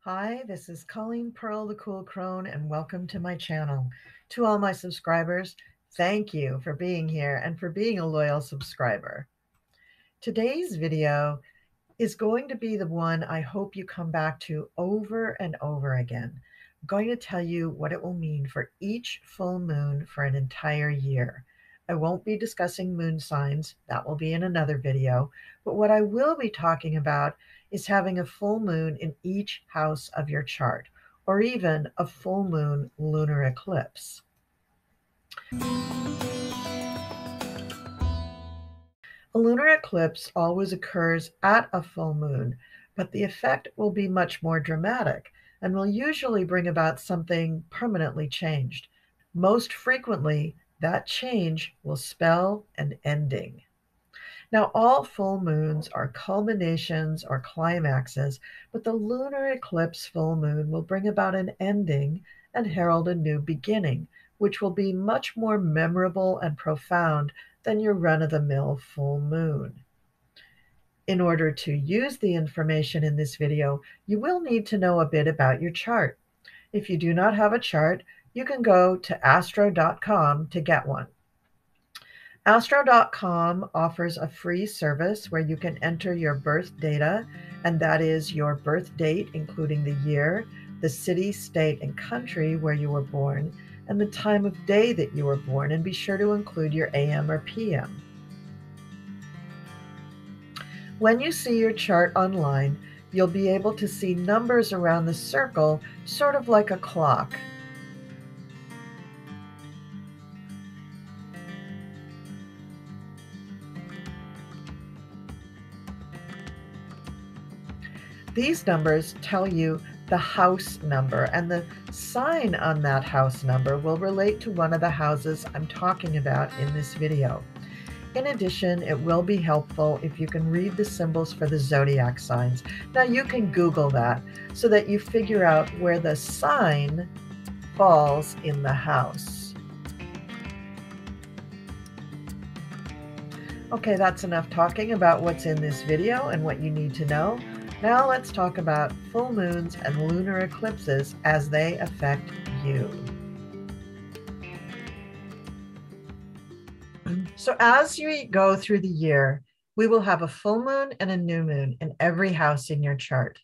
Hi, this is Colleen Pearl the Cool Crone, and welcome to my channel. To all my subscribers, thank you for being here and for being a loyal subscriber. Today's video is going to be the one I hope you come back to over and over again. I'm going to tell you what it will mean for each full moon for an entire year. I won't be discussing moon signs, that will be in another video, but what I will be talking about is having a full moon in each house of your chart, or even a full moon lunar eclipse. A lunar eclipse always occurs at a full moon, but the effect will be much more dramatic and will usually bring about something permanently changed. Most frequently, that change will spell an ending. Now, all full moons are culminations or climaxes, but the lunar eclipse full moon will bring about an ending and herald a new beginning, which will be much more memorable and profound than your run-of-the-mill full moon. In order to use the information in this video, you will need to know a bit about your chart. If you do not have a chart, you can go to astro.com to get one. Astro.com offers a free service where you can enter your birth data, and that is your birth date, including the year, the city, state, and country where you were born, and the time of day that you were born, and be sure to include your AM or PM. When you see your chart online, you'll be able to see numbers around the circle, sort of like a clock. These numbers tell you the house number, and the sign on that house number will relate to one of the houses I'm talking about in this video. In addition, it will be helpful if you can read the symbols for the zodiac signs. Now, you can Google that so that you figure out where the sign falls in the house. Okay, that's enough talking about what's in this video and what you need to know. Now let's talk about full moons and lunar eclipses as they affect you. So as you go through the year, we will have a full moon and a new moon in every house in your chart.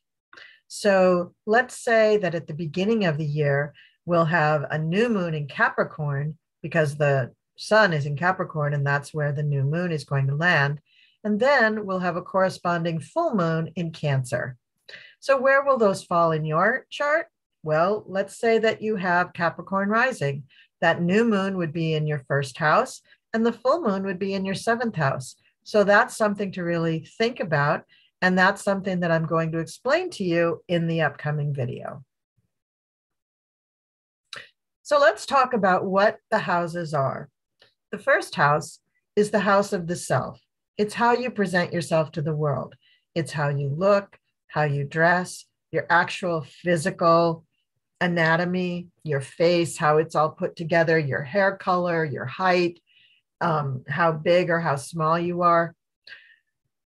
So let's say that at the beginning of the year, we'll have a new moon in Capricorn because the sun is in Capricorn and that's where the new moon is going to land. And then we'll have a corresponding full moon in Cancer. So where will those fall in your chart? Well, let's say that you have Capricorn rising. That new moon would be in your first house and the full moon would be in your seventh house. So that's something to really think about. And that's something that I'm going to explain to you in the upcoming video. So let's talk about what the houses are. The first house is the house of the self. It's how you present yourself to the world. It's how you look, how you dress, your actual physical anatomy, your face, how it's all put together, your hair color, your height, how big or how small you are.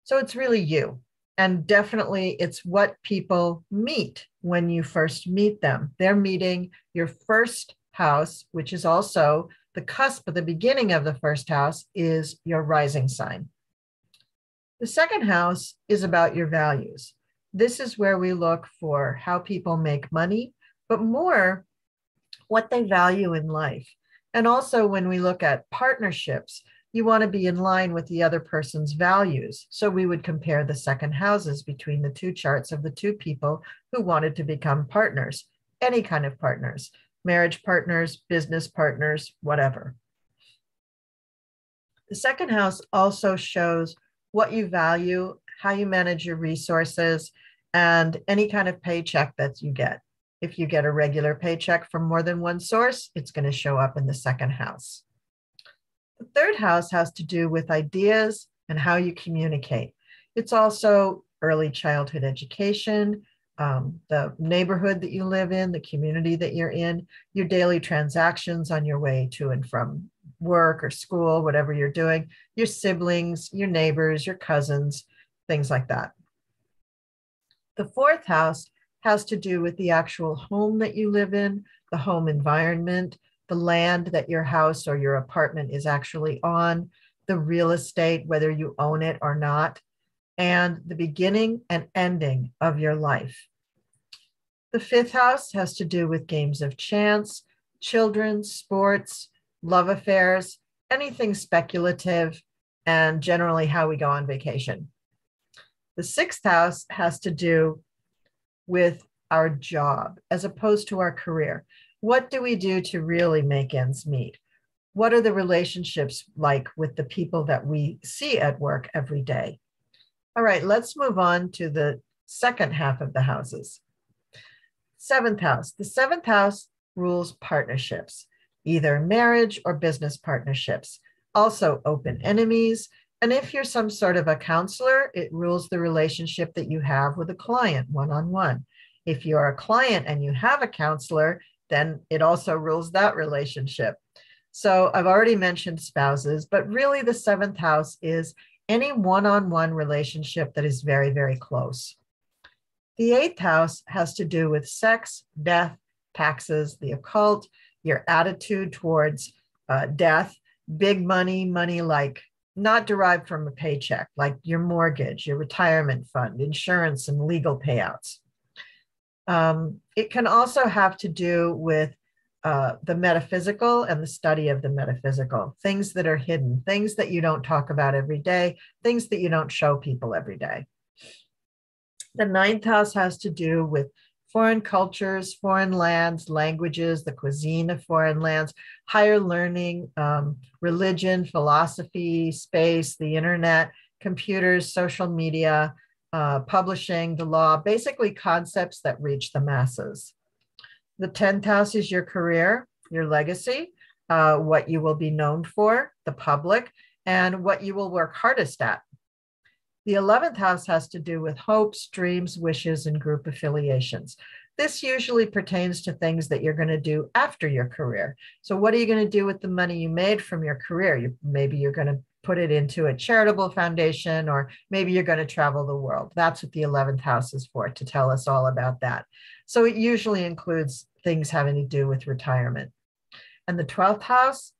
So it's really you. And definitely it's what people meet when you first meet them. They're meeting your first house, which is also the cusp of the beginning of the first house, is your rising sign. The second house is about your values. This is where we look for how people make money, but more what they value in life. And also when we look at partnerships, you want to be in line with the other person's values. So we would compare the second houses between the two charts of the two people who wanted to become partners, any kind of partners, marriage partners, business partners, whatever. The second house also shows what you value, how you manage your resources, and any kind of paycheck that you get. If you get a regular paycheck from more than one source, it's going to show up in the second house. The third house has to do with ideas and how you communicate. It's also early childhood education, the neighborhood that you live in, the community that you're in, your daily transactions on your way to and from work or school, whatever you're doing, your siblings, your neighbors, your cousins, things like that. The fourth house has to do with the actual home that you live in, the home environment, the land that your house or your apartment is actually on, the real estate, whether you own it or not, and the beginning and ending of your life. The fifth house has to do with games of chance, children, sports, love affairs, anything speculative, and generally how we go on vacation. The sixth house has to do with our job as opposed to our career. What do we do to really make ends meet? What are the relationships like with the people that we see at work every day? All right, let's move on to the second half of the houses. Seventh house. The seventh house rules partnerships, either marriage or business partnerships, also open enemies. And if you're some sort of a counselor, it rules the relationship that you have with a client one-on-one. If you're a client and you have a counselor, then it also rules that relationship. So I've already mentioned spouses, but really the seventh house is any one-on-one relationship that is very, very close. The eighth house has to do with sex, death, taxes, the occult, your attitude towards death, big money, money like not derived from a paycheck, like your mortgage, your retirement fund, insurance, and legal payouts. It can also have to do with the metaphysical and the study of the metaphysical, things that are hidden, things that you don't talk about every day, things that you don't show people every day. The ninth house has to do with foreign cultures, foreign lands, languages, the cuisine of foreign lands, higher learning, religion, philosophy, space, the internet, computers, social media, publishing, the law, basically concepts that reach the masses. The 10th house is your career, your legacy, what you will be known for, the public, and what you will work hardest at. The 11th house has to do with hopes, dreams, wishes, and group affiliations. This usually pertains to things that you're going to do after your career. So what are you going to do with the money you made from your career? Maybe you're going to put it into a charitable foundation, or maybe you're going to travel the world. That's what the 11th house is for, to tell us all about that. So it usually includes things having to do with retirement. And the 12th house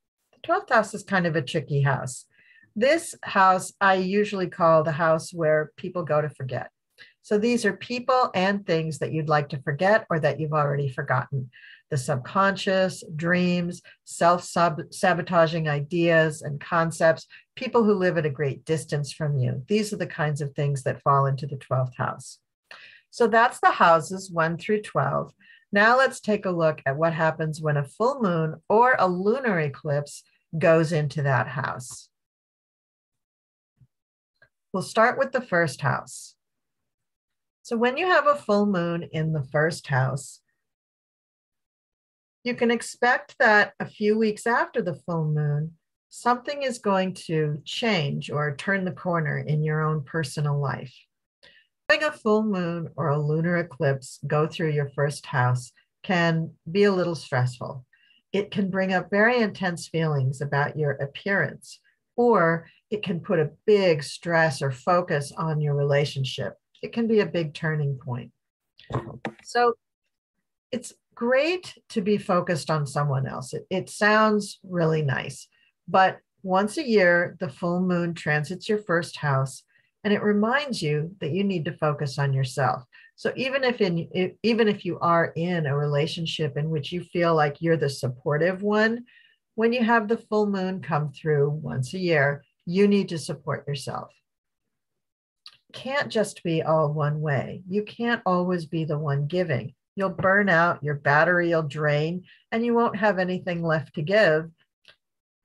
is kind of a tricky house. This house I usually call the house where people go to forget. So these are people and things that you'd like to forget or that you've already forgotten. The subconscious, dreams, self-sabotaging ideas and concepts, people who live at a great distance from you. These are the kinds of things that fall into the 12th house. So that's the houses 1 through 12. Now let's take a look at what happens when a full moon or a lunar eclipse goes into that house. We'll start with the first house. So when you have a full moon in the first house, you can expect that a few weeks after the full moon, something is going to change or turn the corner in your own personal life. Having a full moon or a lunar eclipse go through your first house can be a little stressful. It can bring up very intense feelings about your appearance, or it can put a big stress or focus on your relationship. It can be a big turning point. So it's great to be focused on someone else. It sounds really nice, but once a year, the full moon transits your first house, and it reminds you that you need to focus on yourself. So even if you are in a relationship in which you feel like you're the supportive one, when you have the full moon come through once a year, you need to support yourself. It can't just be all one way. You can't always be the one giving. You'll burn out, your battery will drain, and you won't have anything left to give.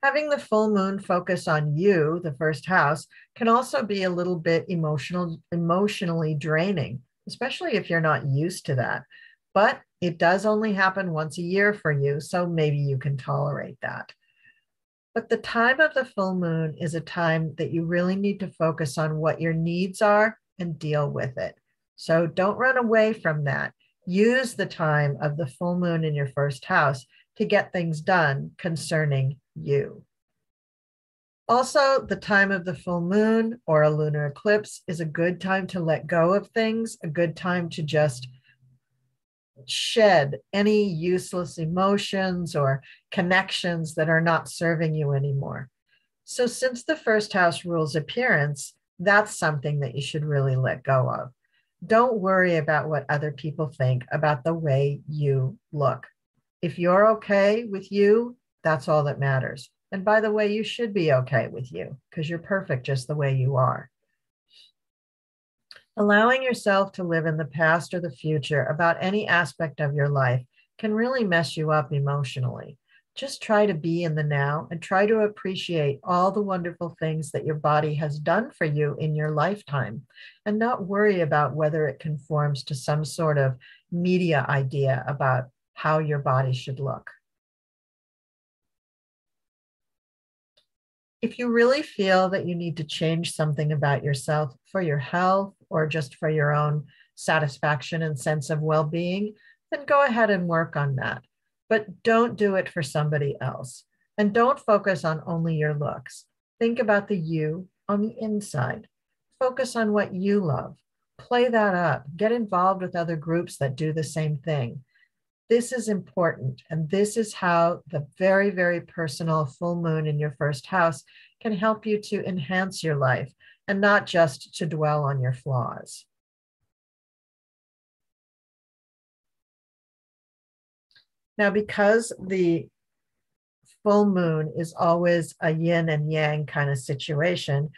Having the full moon focus on you, the first house, can also be a little bit emotionally draining, especially if you're not used to that. But it does only happen once a year for you, so maybe you can tolerate that. But the time of the full moon is a time that you really need to focus on what your needs are and deal with it. So don't run away from that. Use the time of the full moon in your first house to get things done concerning you. Also, the time of the full moon or a lunar eclipse is a good time to let go of things, a good time to just shed any useless emotions or connections that are not serving you anymore. So, since the first house rules appearance, that's something that you should really let go of. Don't worry about what other people think about the way you look. If you're okay with you, that's all that matters. And by the way, you should be okay with you because you're perfect just the way you are. Allowing yourself to live in the past or the future about any aspect of your life can really mess you up emotionally. Just try to be in the now and try to appreciate all the wonderful things that your body has done for you in your lifetime and not worry about whether it conforms to some sort of media idea about how your body should look. If you really feel that you need to change something about yourself for your health or just for your own satisfaction and sense of well-being, then go ahead and work on that. But don't do it for somebody else. And don't focus on only your looks. Think about the you on the inside. Focus on what you love. Play that up. Get involved with other groups that do the same thing. This is important. And this is how the very, very personal full moon in your first house can help you to enhance your life and not just to dwell on your flaws. Now, because the full moon is always a yin and yang kind of situation,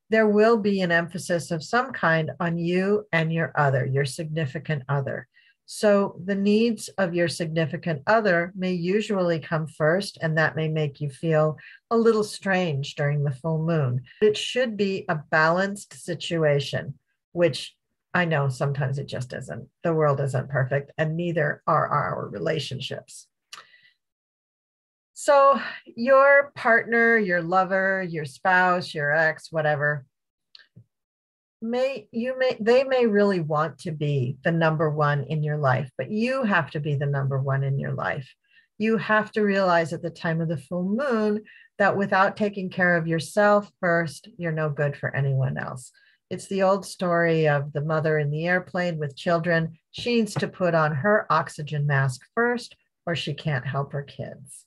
there will be an emphasis of some kind on you and your other, your significant other. So the needs of your significant other may usually come first, and that may make you feel a little strange during the full moon. It should be a balanced situation, which I know sometimes it just isn't. The world isn't perfect, and neither are our relationships. So your partner, your lover, your spouse, your ex, whatever, they may really want to be the number one in your life, but you have to be the number one in your life. You have to realize at the time of the full moon that without taking care of yourself first, you're no good for anyone else. It's the old story of the mother in the airplane with children. She needs to put on her oxygen mask first, or she can't help her kids.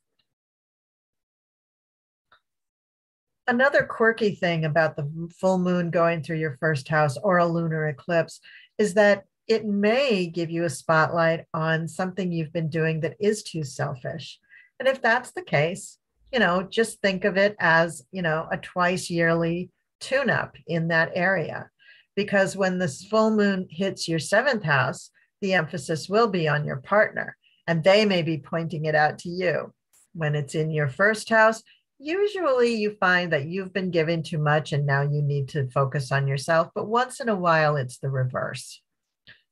Another quirky thing about the full moon going through your first house or a lunar eclipse is that it may give you a spotlight on something you've been doing that is too selfish. And if that's the case, just think of it as, a twice yearly tune-up in that area. Because when this full moon hits your seventh house, the emphasis will be on your partner, and they may be pointing it out to you. When it's in your first house, usually you find that you've been given too much and now you need to focus on yourself, but once in a while it's the reverse.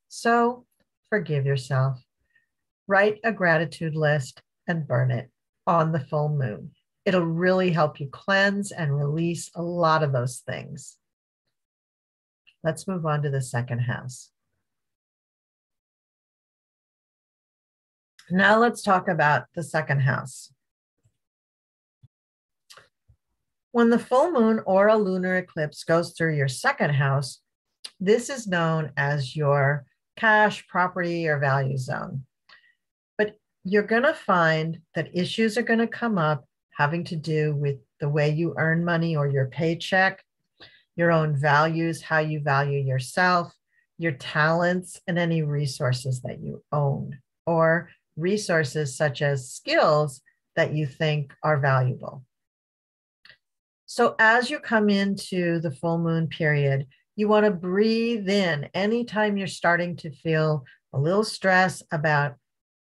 So forgive yourself. Write a gratitude list and burn it on the full moon. It'll really help you cleanse and release a lot of those things. Let's move on to the second house. Now let's talk about the second house. When the full moon or a lunar eclipse goes through your second house, this is known as your cash, property, or value zone. But you're going to find that issues are going to come up having to do with the way you earn money or your paycheck, your own values, how you value yourself, your talents, and any resources that you own, or resources such as skills that you think are valuable. So as you come into the full moon period, you want to breathe in anytime you're starting to feel a little stress about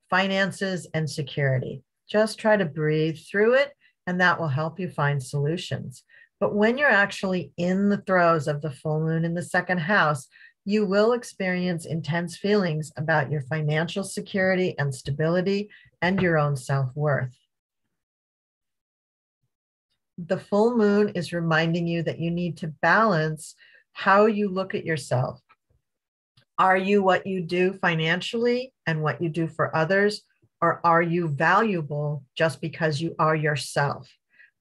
finances and security. Just try to breathe through it, and that will help you find solutions. But when you're actually in the throes of the full moon in the second house, you will experience intense feelings about your financial security and stability and your own self-worth. The full moon is reminding you that you need to balance how you look at yourself. Are you what you do financially and what you do for others, or are you valuable just because you are yourself?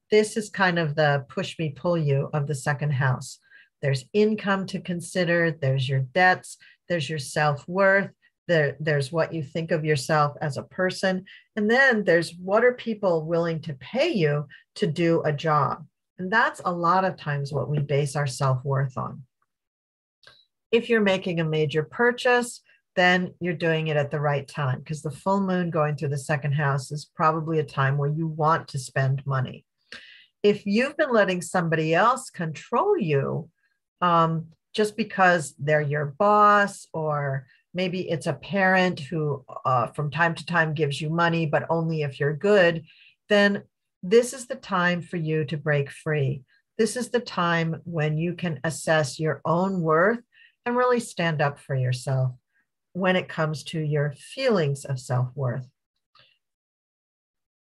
This is kind of the push me, pull you of the second house. There's income to consider, there's your debts, there's your self-worth, There's what you think of yourself as a person. And then there's what are people willing to pay you to do a job. And that's a lot of times what we base our self-worth on. If you're making a major purchase, then you're doing it at the right time, because the full moon going through the second house is probably a time where you want to spend money. If you've been letting somebody else control you, just because they're your boss, or maybe it's a parent who from time to time gives you money, but only if you're good, then this is the time for you to break free. This is the time when you can assess your own worth and really stand up for yourself when it comes to your feelings of self-worth.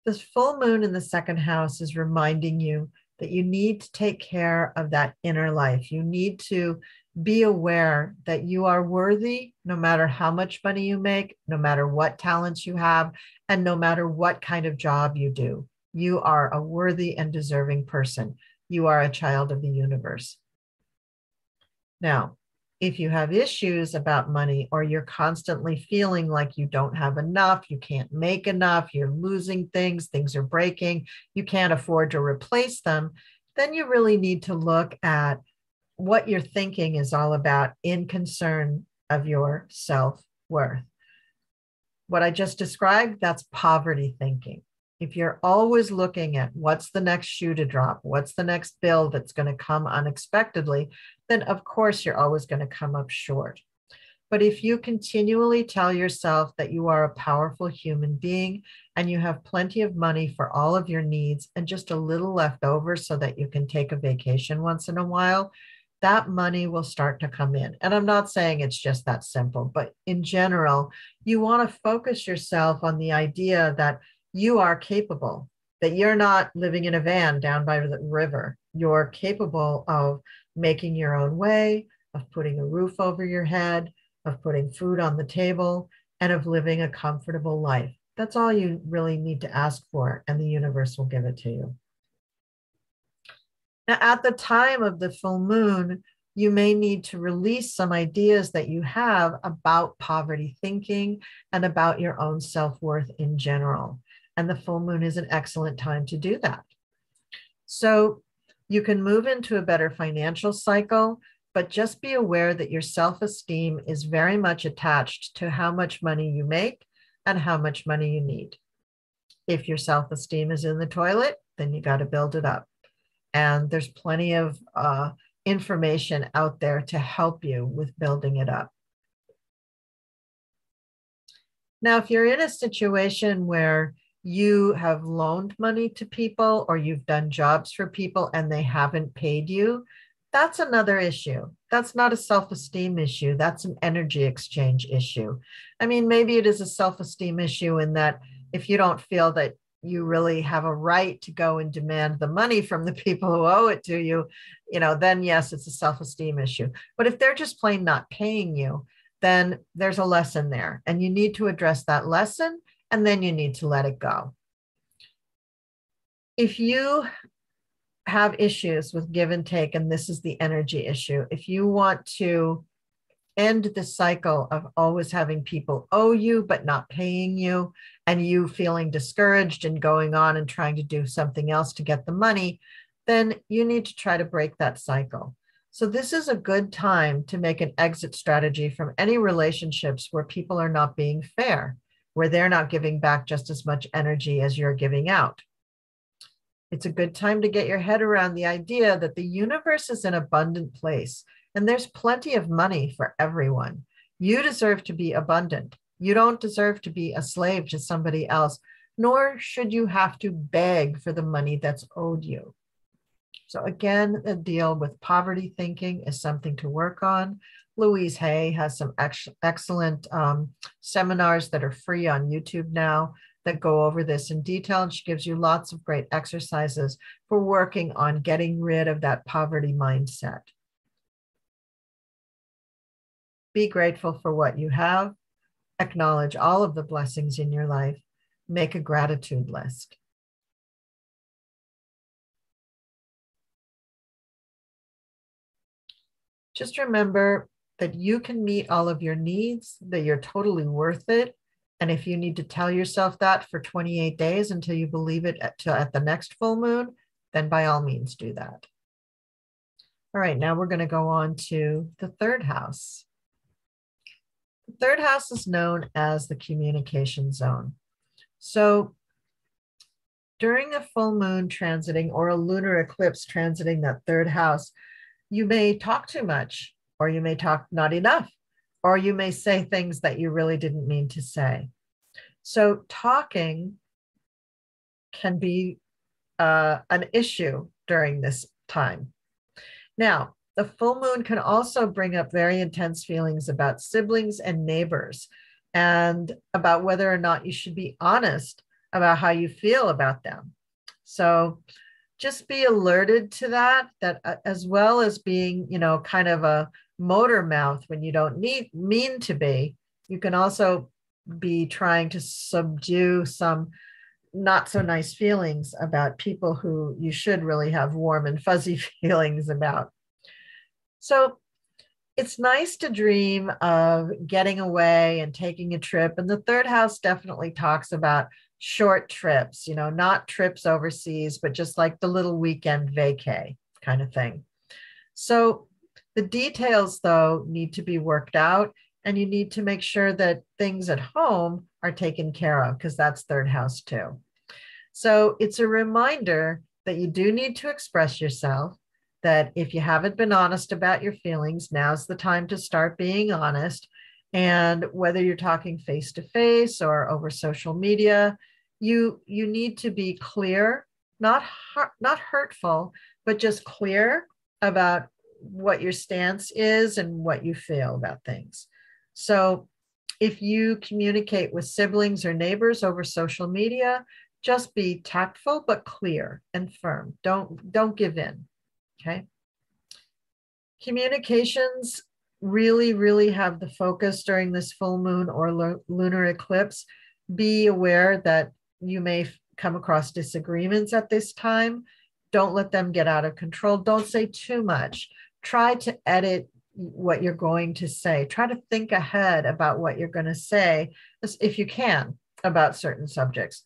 This full moon in the second house is reminding you that you need to take care of that inner life. You need to be aware that you are worthy no matter how much money you make, no matter what talents you have, and no matter what kind of job you do. You are a worthy and deserving person. You are a child of the universe. Now, if you have issues about money, or you're constantly feeling like you don't have enough, you can't make enough, you're losing things, things are breaking, you can't afford to replace them, then you really need to look at what your thinking is all about in concern of your self-worth. What I just described, that's poverty thinking. If you're always looking at what's the next shoe to drop, what's the next bill that's going to come unexpectedly, then of course you're always going to come up short. But if you continually tell yourself that you are a powerful human being and you have plenty of money for all of your needs and just a little left over so that you can take a vacation once in a while, that money will start to come in. And I'm not saying it's just that simple, but in general, you want to focus yourself on the idea that you are capable, that you're not living in a van down by the river. You're capable of making your own way, of putting a roof over your head, of putting food on the table, and of living a comfortable life. That's all you really need to ask for, and the universe will give it to you. Now, at the time of the full moon, you may need to release some ideas that you have about poverty thinking and about your own self-worth in general. And the full moon is an excellent time to do that. So you can move into a better financial cycle, but just be aware that your self-esteem is very much attached to how much money you make and how much money you need. If your self-esteem is in the toilet, then you got to build it up. And there's plenty of information out there to help you with building it up. Now, if you're in a situation where you have loaned money to people, or you've done jobs for people and they haven't paid you, that's another issue. That's not a self-esteem issue. That's an energy exchange issue. I mean, maybe it is a self-esteem issue in that if you don't feel that you really have a right to go and demand the money from the people who owe it to you, then yes, it's a self-esteem issue. But if they're just plain not paying you, then there's a lesson there, and you need to address that lesson, and then you need to let it go. If you have issues with give and take, and this is the energy issue, if you want to end the cycle of always having people owe you but not paying you, and you feeling discouraged and going on and trying to do something else to get the money, then you need to try to break that cycle. So this is a good time to make an exit strategy from any relationships where people are not being fair, where they're not giving back just as much energy as you're giving out. It's a good time to get your head around the idea that the universe is an abundant place, and there's plenty of money for everyone. You deserve to be abundant. You don't deserve to be a slave to somebody else, nor should you have to beg for the money that's owed you. So again, the deal with poverty thinking is something to work on. Louise Hay has some excellent seminars that are free on YouTube now that go over this in detail, and she gives you lots of great exercises for working on getting rid of that poverty mindset. Be grateful for what you have. Acknowledge all of the blessings in your life. Make a gratitude list. Just remember that you can meet all of your needs, that you're totally worth it. And if you need to tell yourself that for 28 days until you believe it at the next full moon, then by all means do that. All right, now we're going to go on to the third house. The third house is known as the communication zone. So during a full moon transiting or a lunar eclipse transiting that third house, you may talk too much, or you may talk not enough, or you may say things that you really didn't mean to say. So talking can be an issue during this time. Now, the full moon can also bring up very intense feelings about siblings and neighbors, and about whether or not you should be honest about how you feel about them. So just be alerted to that as well as being, kind of a motor mouth when you don't mean to be. You can also be trying to subdue some not so nice feelings about people who you should really have warm and fuzzy feelings about. So it's nice to dream of getting away and taking a trip. And the third house definitely talks about short trips, not trips overseas, but just like the little weekend vacay kind of thing. So the details, though, need to be worked out, and you need to make sure that things at home are taken care of, because that's third house too. So it's a reminder that you do need to express yourself, that if you haven't been honest about your feelings, now's the time to start being honest. And whether you're talking face to face or over social media, you need to be clear, not hurtful, but just clear about what your stance is and what you feel about things. So if you communicate with siblings or neighbors over social media, just be tactful but clear and firm. Don't give in. Okay. Communications really have the focus during this full moon or lunar eclipse. Be aware that you may come across disagreements at this time. Don't let them get out of control. Don't say too much. Try to edit what you're going to say. Try to think ahead about what you're going to say, if you can, about certain subjects.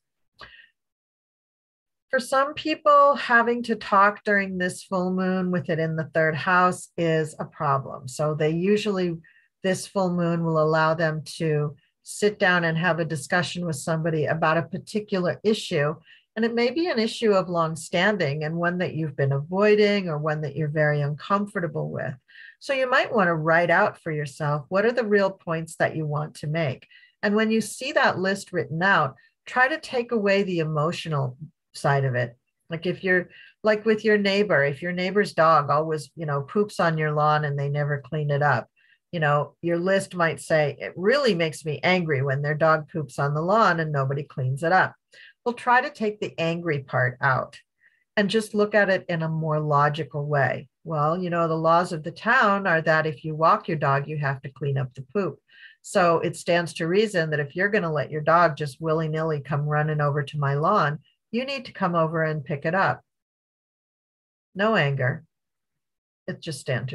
For some people, having to talk during this full moon with it in the third house is a problem. So this full moon will allow them to sit down and have a discussion with somebody about a particular issue. And it may be an issue of longstanding and one that you've been avoiding or one that you're very uncomfortable with. So you might want to write out for yourself, what are the real points that you want to make? And when you see that list written out, try to take away the emotional side of it. Like if you're like with your neighbor, if your neighbor's dog always, poops on your lawn and they never clean it up, your list might say, it really makes me angry when their dog poops on the lawn and nobody cleans it up. Well, try to take the angry part out and just look at it in a more logical way. Well, the laws of the town are that if you walk your dog, you have to clean up the poop. So it stands to reason that if you're going to let your dog just willy-nilly come running over to my lawn, you need to come over and pick it up. No anger. It just stands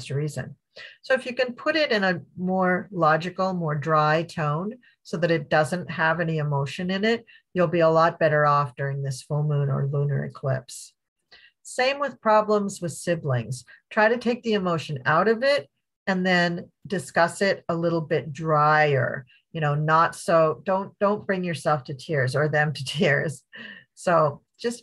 to reason. So if you can put it in a more logical, more dry tone so that it doesn't have any emotion in it, you'll be a lot better off during this full moon or lunar eclipse. Same with problems with siblings. Try to take the emotion out of it and then discuss it a little bit drier. Not so, don't bring yourself to tears or them to tears. So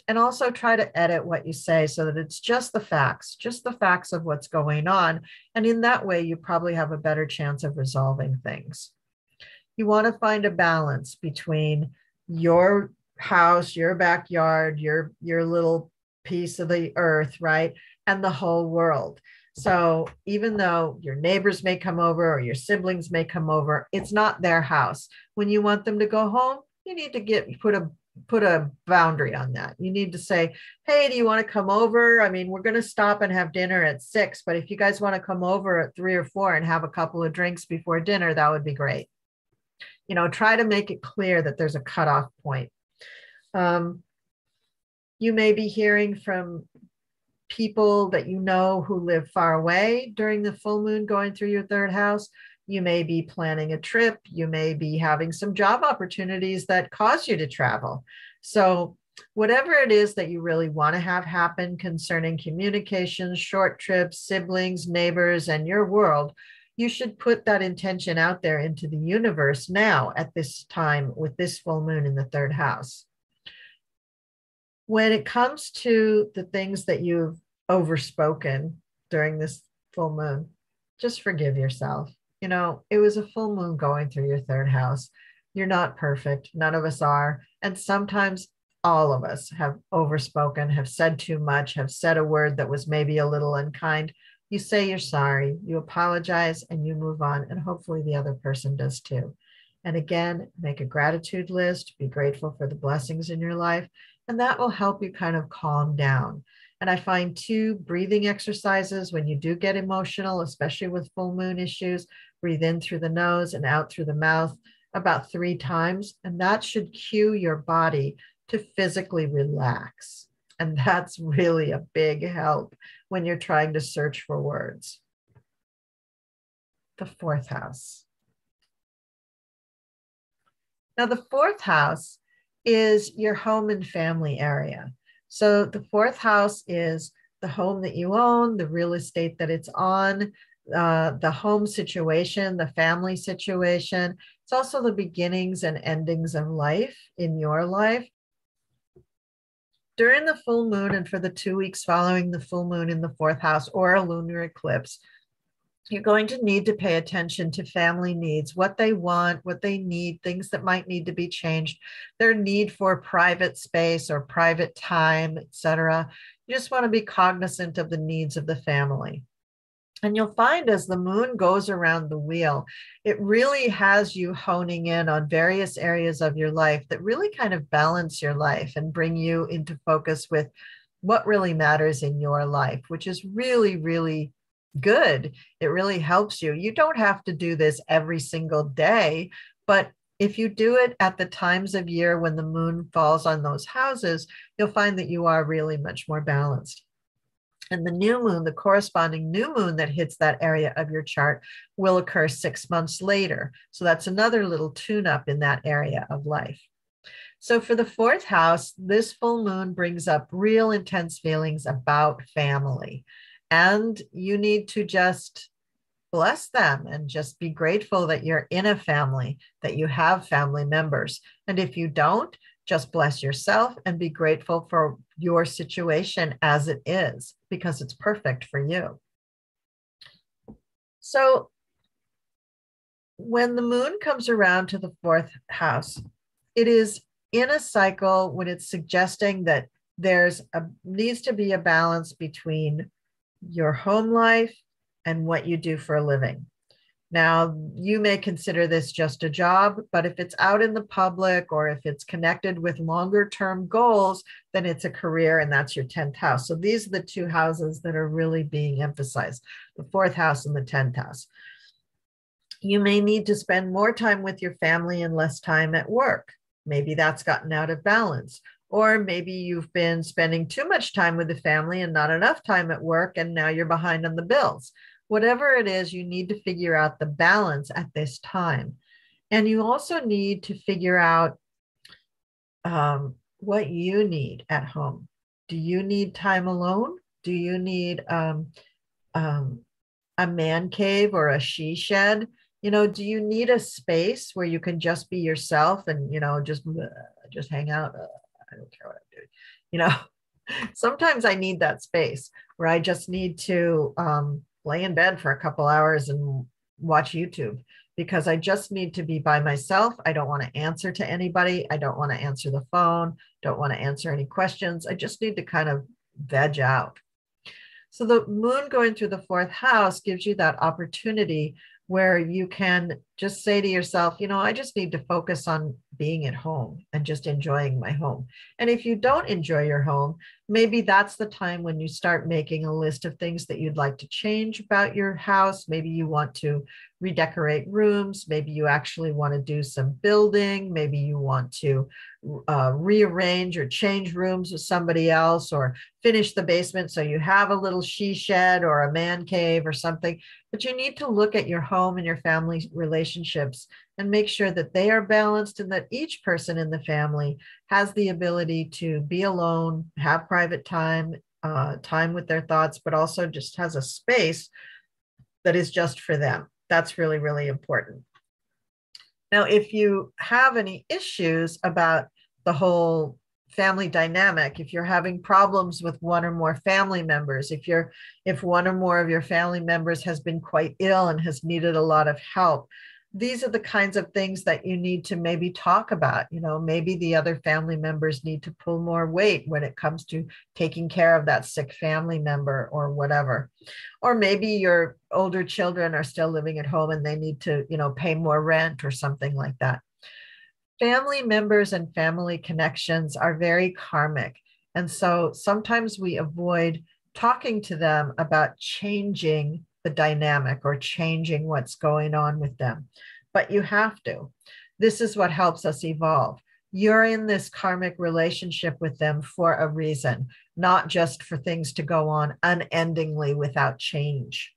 and also try to edit what you say so that it's just the facts of what's going on. And in that way, you probably have a better chance of resolving things. You want to find a balance between your house, your backyard, your little piece of the earth, right? And the whole world. So even though your neighbors may come over or your siblings may come over, it's not their house. When you want them to go home, you need to put a boundary on that. You need to say, hey, do you want to come over? I mean, we're going to stop and have dinner at 6, but if you guys want to come over at 3 or 4 and have a couple of drinks before dinner, that would be great. Try to make it clear that there's a cutoff point. You may be hearing from people that you know who live far away during the full moon going through your third house. You may be planning a trip. You may be having some job opportunities that cause you to travel. So whatever it is that you really want to have happen concerning communications, short trips, siblings, neighbors, and your world, you should put that intention out there into the universe now at this time with this full moon in the third house. When it comes to the things that you've overspoken during this full moon, just forgive yourself. You know, it was a full moon going through your third house. You're not perfect. None of us are. And sometimes all of us have overspoken, have said too much, have said a word that was maybe a little unkind. You say you're sorry, you apologize, and you move on. And hopefully the other person does too. And again, make a gratitude list, be grateful for the blessings in your life, and that will help you kind of calm down. And I find 2 breathing exercises when you do get emotional, especially with full moon issues. Breathe in through the nose and out through the mouth about 3 times. And that should cue your body to physically relax. And that's really a big help when you're trying to search for words. The 4th house. Now, the 4th house is your home and family area. So the 4th house is the home that you own, the real estate that it's on, the home situation, the family situation. It's also the beginnings and endings of life in your life. During the full moon and for the 2 weeks following the full moon in the 4th house or a lunar eclipse, you're going to need to pay attention to family needs, what they want, what they need, things that might need to be changed, their need for private space or private time, etc. You just want to be cognizant of the needs of the family. And you'll find as the moon goes around the wheel, it really has you honing in on various areas of your life that really kind of balance your life and bring you into focus with what really matters in your life, which is really, really good. It really helps you. You don't have to do this every single day, but if you do it at the times of year when the moon falls on those houses, you'll find that you are really much more balanced. And the new moon, the corresponding new moon that hits that area of your chart will occur 6 months later. So that's another little tune-up in that area of life. So for the 4th house, this full moon brings up real intense feelings about family. And you need to just bless them and just be grateful that you're in a family, that you have family members. And if you don't, just bless yourself and be grateful for your situation as it is, because it's perfect for you. So when the moon comes around to the 4th house, it is in a cycle when it's suggesting that needs to be a balance between your home life and what you do for a living. Now, you may consider this just a job, but if it's out in the public or if it's connected with longer term goals, then it's a career, and that's your 10th house. So these are the 2 houses that are really being emphasized, the 4th house and the 10th house. You may need to spend more time with your family and less time at work. Maybe that's gotten out of balance. Or maybe you've been spending too much time with the family and not enough time at work, and now you're behind on the bills. Whatever it is, you need to figure out the balance at this time. And you also need to figure out what you need at home. Do you need time alone? Do you need a man cave or a she shed? You know, do you need a space where you can just be yourself and, you know, just hang out? I don't care what I'm doing. You know, sometimes I need that space where I just need to lay in bed for a couple hours and watch YouTube, because I just need to be by myself. I don't want to answer to anybody. I don't want to answer the phone. Don't want to answer any questions. I just need to kind of veg out. So the moon going through the 4th house gives you that opportunity where you can just say to yourself, you know, I just need to focus on being at home and just enjoying my home. And if you don't enjoy your home, maybe that's the time when you start making a list of things that you'd like to change about your house. Maybe you want to redecorate rooms. Maybe you actually want to do some building. Maybe you want to rearrange or change rooms with somebody else, or finish the basement so you have a little she shed or a man cave or something. But you need to look at your home and your family relationships and make sure that they are balanced, and that each person in the family has the ability to be alone, have private time, time with their thoughts, but also just has a space that is just for them. That's really, really important. Now, if you have any issues about the whole family dynamic, if you're having problems with one or more family members, if one or more of your family members has been quite ill and has needed a lot of help, these are the kinds of things that you need to maybe talk about. Maybe the other family members need to pull more weight when it comes to taking care of that sick family member or whatever. Or maybe your older children are still living at home and they need to, pay more rent or something like that. Family members and family connections are very karmic. And so sometimes we avoid talking to them about changing the dynamic or changing what's going on with them. But you have to. This is what helps us evolve. You're in this karmic relationship with them for a reason, not just for things to go on unendingly without change.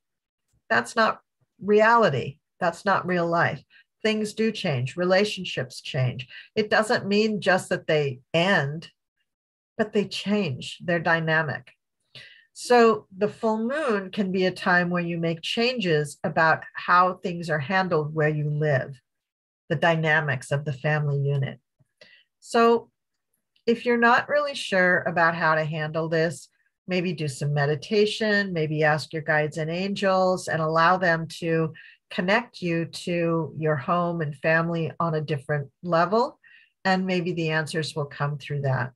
That's not reality. That's not real life. Things do change. Relationships change. It doesn't mean just that they end, but they change. They're dynamic. So the full moon can be a time where you make changes about how things are handled where you live, the dynamics of the family unit. So if you're not really sure about how to handle this, maybe do some meditation, maybe ask your guides and angels and allow them to connect you to your home and family on a different level. And maybe the answers will come through that.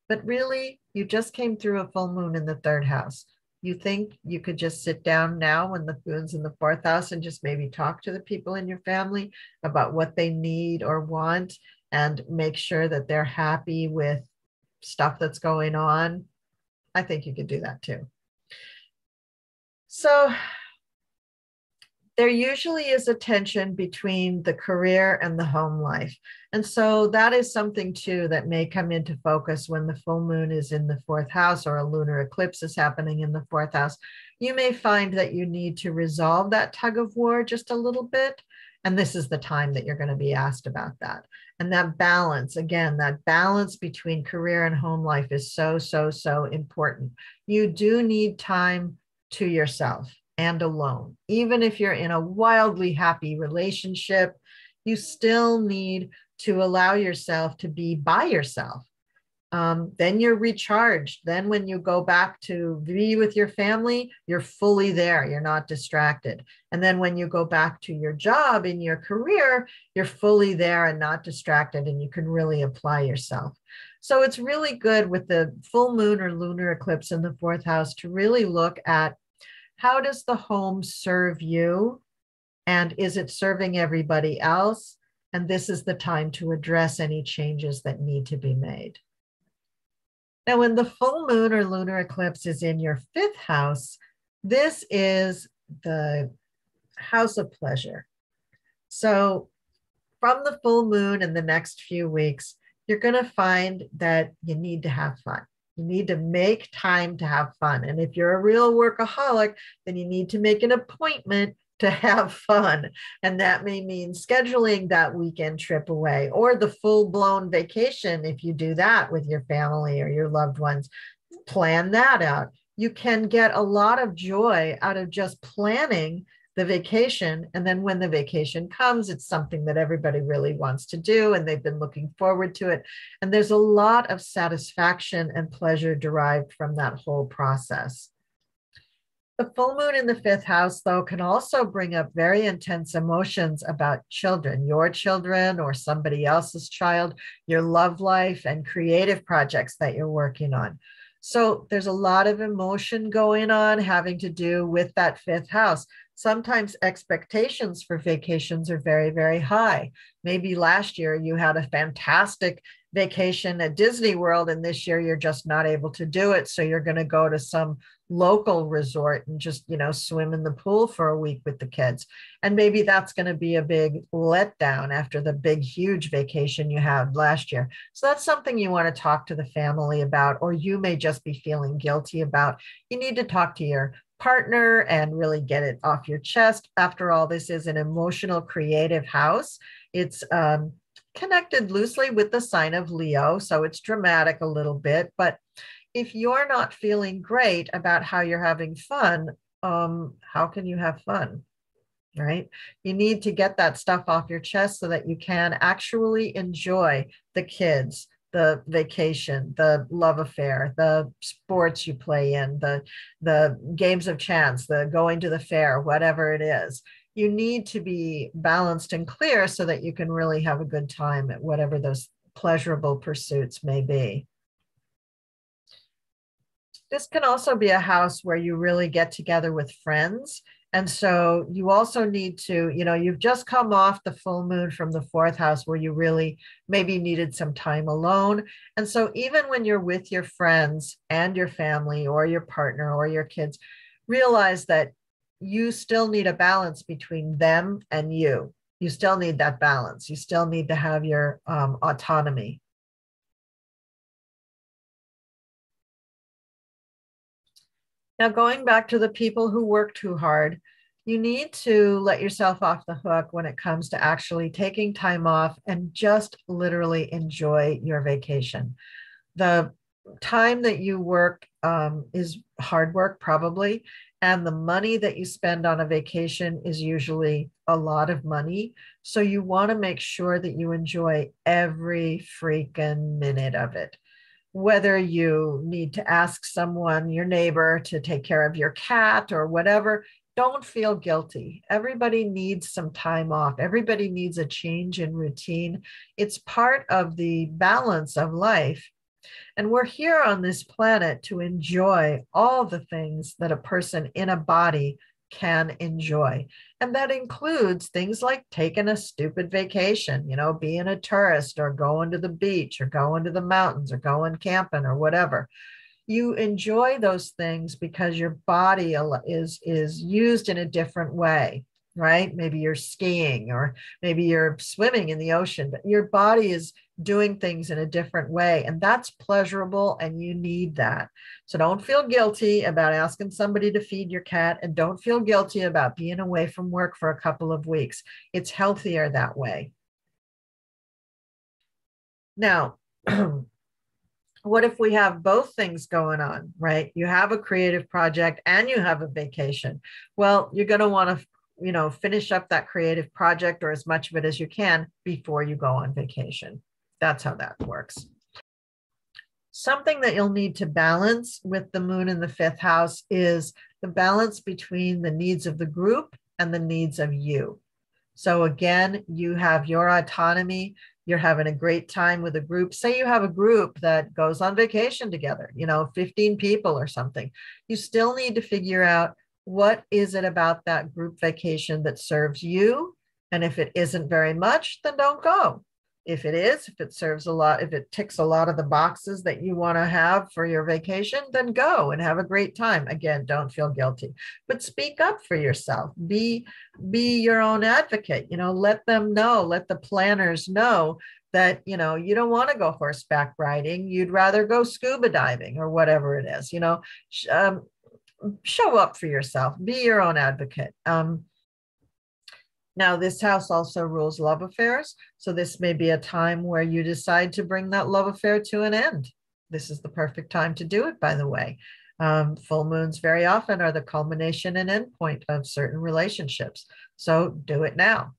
But really, you just came through a full moon in the third house. You think you could just sit down now when the moon's in the fourth house and just maybe talk to the people in your family about what they need or want and make sure that they're happy with stuff that's going on? I think you could do that too. So there usually is a tension between the career and the home life. And so that is something too that may come into focus when the full moon is in the fourth house or a lunar eclipse is happening in the fourth house. You may find that you need to resolve that tug of war just a little bit. And this is the time that you're going to be asked about that. And that balance, again, that balance between career and home life is so, so, so important. You do need time to yourself and alone. Even if you're in a wildly happy relationship, you still need to allow yourself to be by yourself. Then you're recharged. Then when you go back to be with your family, you're fully there. You're not distracted. And then when you go back to your job in your career, you're fully there and not distracted, and you can really apply yourself. So it's really good with the full moon or lunar eclipse in the fourth house to really look at, how does the home serve you? And is it serving everybody else? And this is the time to address any changes that need to be made. Now, when the full moon or lunar eclipse is in your fifth house, this is the house of pleasure. So from the full moon in the next few weeks, you're going to find that you need to have fun. You need to make time to have fun. And if you're a real workaholic, then you need to make an appointment to have fun. And that may mean scheduling that weekend trip away or the full-blown vacation. If you do that with your family or your loved ones, plan that out. You can get a lot of joy out of just planning the vacation. And then when the vacation comes, it's something that everybody really wants to do, and they've been looking forward to it. And there's a lot of satisfaction and pleasure derived from that whole process. The full moon in the fifth house, though, can also bring up very intense emotions about children, your children or somebody else's child, your love life and creative projects that you're working on. So there's a lot of emotion going on having to do with that fifth house. Sometimes expectations for vacations are very, very high. Maybe last year you had a fantastic vacation at Disney World, and this year you're just not able to do it. So you're going to go to some local resort and just, swim in the pool for a week with the kids. And maybe that's going to be a big letdown after the big, huge vacation you had last year. So that's something you want to talk to the family about, or you may just be feeling guilty about. You need to talk to your partner and really get it off your chest. After all, this is an emotional, creative house. It's connected loosely with the sign of Leo, so it's dramatic a little bit. But if you're not feeling great about how you're having fun, how can you have fun, right? You need to get that stuff off your chest so that you can actually enjoy the kids, the vacation, the love affair, the sports you play in, the games of chance, the going to the fair, whatever it is. You need to be balanced and clear so that you can really have a good time at whatever those pleasurable pursuits may be. This can also be a house where you really get together with friends. And so you also need to, you've just come off the full moon from the fourth house where you really maybe needed some time alone. And so even when you're with your friends and your family or your partner or your kids, realize that you still need a balance between them and you. You still need that balance. You still need to have your autonomy. Now, going back to the people who work too hard, you need to let yourself off the hook when it comes to actually taking time off and just literally enjoy your vacation. The time that you work is hard work, probably, and the money that you spend on a vacation is usually a lot of money. So you want to make sure that you enjoy every freaking minute of it. Whether you need to ask someone, your neighbor, to take care of your cat or whatever, don't feel guilty. Everybody needs some time off. Everybody needs a change in routine. It's part of the balance of life. And we're here on this planet to enjoy all the things that a person in a body can enjoy. And that includes things like taking a stupid vacation, being a tourist or going to the beach or going to the mountains or going camping or whatever. You enjoy those things because your body is used in a different way, right? Maybe you're skiing or maybe you're swimming in the ocean, but your body is doing things in a different way. And that's pleasurable and you need that. So don't feel guilty about asking somebody to feed your cat, and don't feel guilty about being away from work for a couple of weeks. It's healthier that way. Now, what if we have both things going on, right? You have a creative project and you have a vacation. Well, you're going to want to, finish up that creative project or as much of it as you can before you go on vacation. That's how that works. Something that you'll need to balance with the moon in the fifth house is the balance between the needs of the group and the needs of you. So again, you have your autonomy. You're having a great time with a group. Say you have a group that goes on vacation together, 15 people or something. You still need to figure out what is it about that group vacation that serves you. And if it isn't very much, then don't go. If it is, if it serves a lot, if it ticks a lot of the boxes that you want to have for your vacation, then go and have a great time. Again, don't feel guilty, but speak up for yourself. Be your own advocate. Let them know, let the planners know that, you don't want to go horseback riding. You'd rather go scuba diving or whatever it is, show up for yourself, be your own advocate. Now, this house also rules love affairs. So this may be a time where you decide to bring that love affair to an end. This is the perfect time to do it, by the way. Full moons very often are the culmination and end point of certain relationships. So do it now.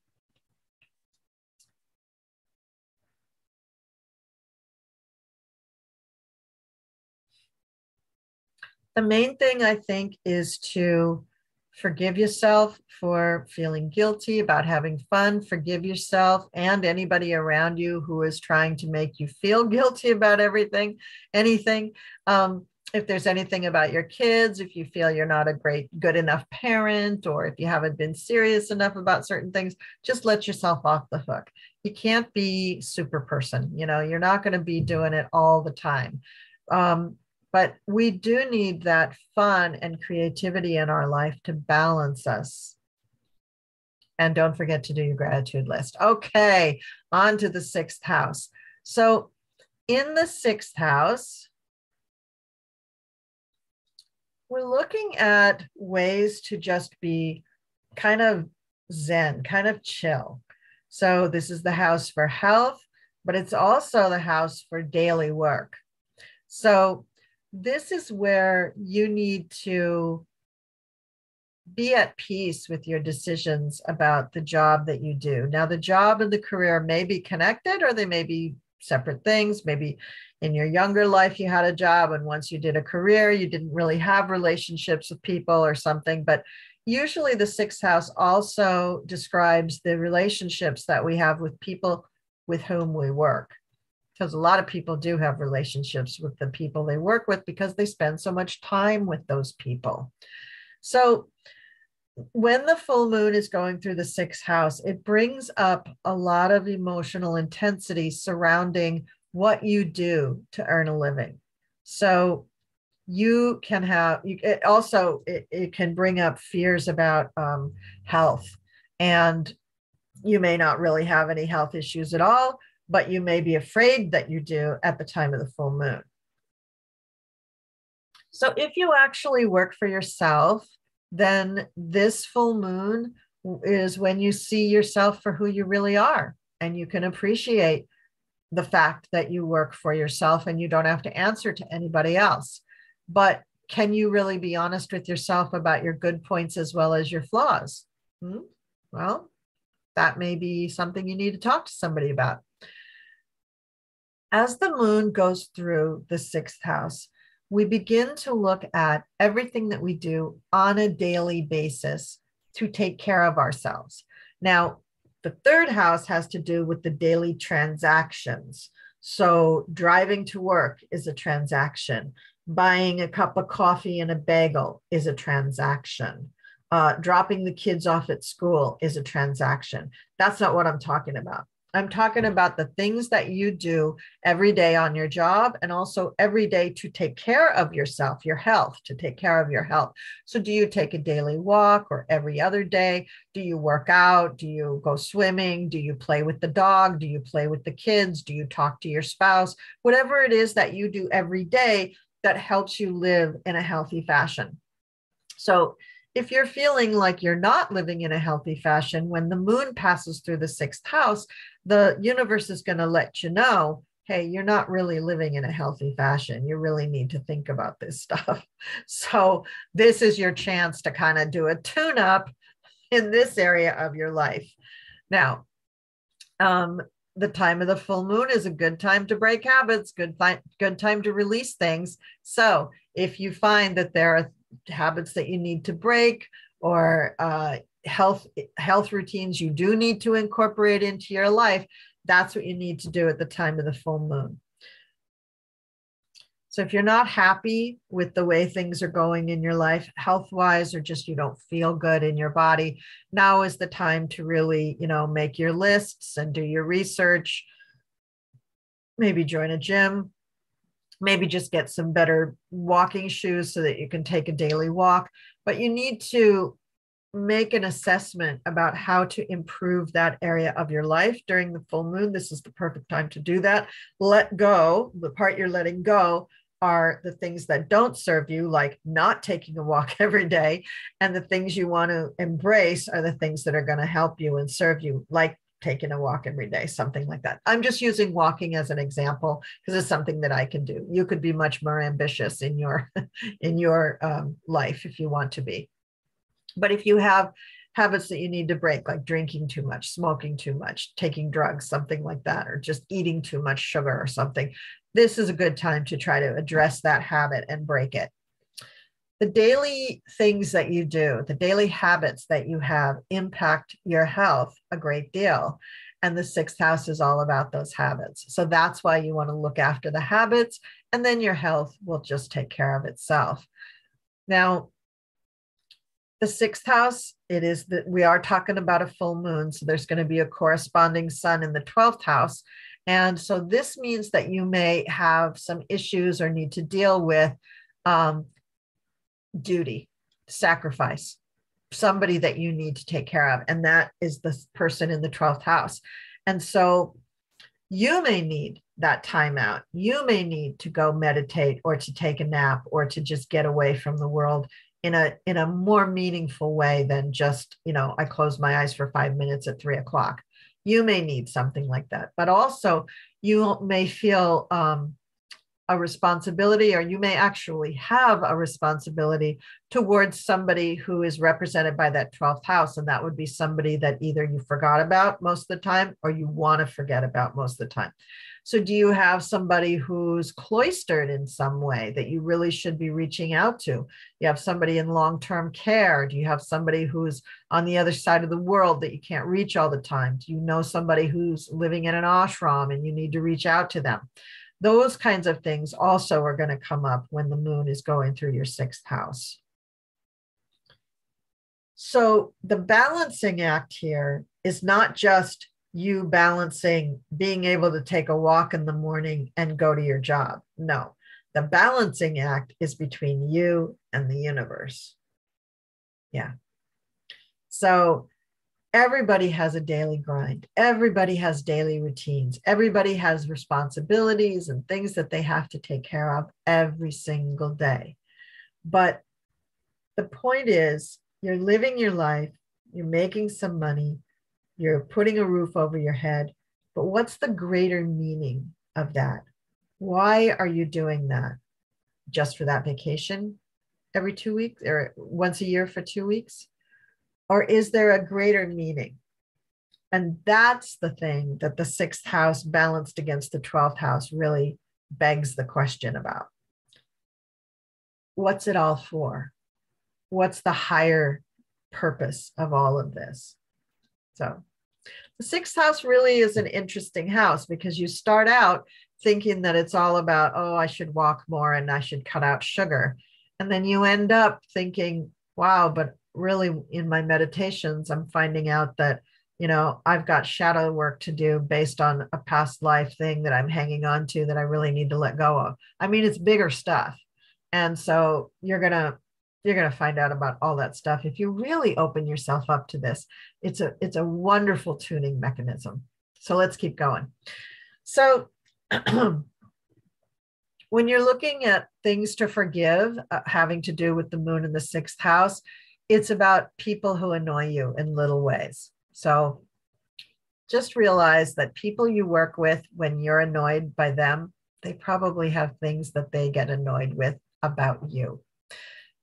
The main thing, I think, is to forgive yourself for feeling guilty about having fun. Forgive yourself and anybody around you who is trying to make you feel guilty about anything. if there's anything about your kids, if you feel you're not a good enough parent, or if you haven't been serious enough about certain things, just let yourself off the hook. You can't be super person, you're not going to be doing it all the time. But we do need that fun and creativity in our life to balance us. And don't forget to do your gratitude list. Okay, on to the sixth house. So in the sixth house, we're looking at ways to just be kind of zen, kind of chill. So this is the house for health, but it's also the house for daily work. So this is where you need to be at peace with your decisions about the job that you do. Now, the job and the career may be connected, or they may be separate things. Maybe in your younger life, you had a job, and once you did a career, you didn't really have relationships with people or something. But usually the sixth house also describes the relationships that we have with people with whom we work. Because a lot of people do have relationships with the people they work with because they spend so much time with those people. So when the full moon is going through the sixth house, it brings up a lot of emotional intensity surrounding what you do to earn a living. So you can have, it can bring up fears about health. And you may not really have any health issues at all, but you may be afraid that you do at the time of the full moon. So if you actually work for yourself, then this full moon is when you see yourself for who you really are, and you can appreciate the fact that you work for yourself and you don't have to answer to anybody else. But can you really be honest with yourself about your good points as well as your flaws? Well, that may be something you need to talk to somebody about. As the moon goes through the sixth house, we begin to look at everything that we do on a daily basis to take care of ourselves. Now, the third house has to do with the daily transactions. So driving to work is a transaction. Buying a cup of coffee and a bagel is a transaction. Dropping the kids off at school is a transaction. That's not what I'm talking about. I'm talking about the things that you do every day on your job, and also every day to take care of yourself, your health, to take care of your health. So do you take a daily walk, or every other day? Do you work out? Do you go swimming? Do you play with the dog? Do you play with the kids? Do you talk to your spouse? Whatever it is that you do every day that helps you live in a healthy fashion. So if you're feeling like you're not living in a healthy fashion, when the moon passes through the sixth house, the universe is going to let you know, hey, you're not really living in a healthy fashion. You really need to think about this stuff. So this is your chance to kind of do a tune-up in this area of your life. Now, the time of the full moon is a good time to break habits, good time to release things. So if you find that there are habits that you need to break, or health routines you do need to incorporate into your life, that's what you need to do at the time of the full moon. So if you're not happy with the way things are going in your life, health-wise, or just you don't feel good in your body, now is the time to really, make your lists and do your research. Maybe join a gym. Maybe just get some better walking shoes so that you can take a daily walk. But you need to make an assessment about how to improve that area of your life during the full moon. This is the perfect time to do that. Let go. The part you're letting go are the things that don't serve you, like not taking a walk every day. And the things you want to embrace are the things that are going to help you and serve you, like taking a walk every day, something like that. I'm just using walking as an example because it's something that I can do. You could be much more ambitious in your life if you want to be. But if you have habits that you need to break, like drinking too much, smoking too much, taking drugs, something like that, or just eating too much sugar or something, this is a good time to try to address that habit and break it. The daily things that you do, the daily habits that you have impact your health a great deal. And the sixth house is all about those habits. So that's why you want to look after the habits and then your health will just take care of itself. Now, the sixth house, it is that we are talking about a full moon. So there's going to be a corresponding sun in the 12th house. And so this means that you may have some issues or need to deal with duty, sacrifice, somebody that you need to take care of. And that is the person in the 12th house. And so you may need that time out. You may need to go meditate or to take a nap or to just get away from the world in a more meaningful way than just, I close my eyes for 5 minutes at 3 o'clock. You may need something like that, but also you may feel a responsibility, or you may actually have a responsibility towards somebody who is represented by that 12th house. And that would be somebody that either you forgot about most of the time or you want to forget about most of the time. So do you have somebody who's cloistered in some way that you really should be reaching out to? You have somebody in long-term care? Do you have somebody who's on the other side of the world that you can't reach all the time? Do you know somebody who's living in an ashram and you need to reach out to them? Those kinds of things also are going to come up when the moon is going through your sixth house. So the balancing act here is not just you balancing being able to take a walk in the morning and go to your job. No, the balancing act is between you and the universe. Yeah. So everybody has a daily grind. Everybody has daily routines. Everybody has responsibilities and things that they have to take care of every single day. But the point is, you're living your life, you're making some money, you're putting a roof over your head. But what's the greater meaning of that? Why are you doing that? Just for that vacation every 2 weeks or once a year for 2 weeks? Or is there a greater meaning? And that's the thing that the sixth house balanced against the 12th house really begs the question about. What's it all for? What's the higher purpose of all of this? So the sixth house really is an interesting house because you start out thinking that it's all about, oh, I should walk more and I should cut out sugar. And then you end up thinking, wow, but really in my meditations, I'm finding out that, I've got shadow work to do based on a past life thing that I'm hanging on to that I really need to let go of. I mean, it's bigger stuff. And so you're going to find out about all that stuff. If you really open yourself up to this, it's a wonderful tuning mechanism. So let's keep going. So when you're looking at things to forgive, having to do with the moon in the sixth house, it's about people who annoy you in little ways. So just realize that people you work with, when you're annoyed by them, they probably have things that they get annoyed with about you.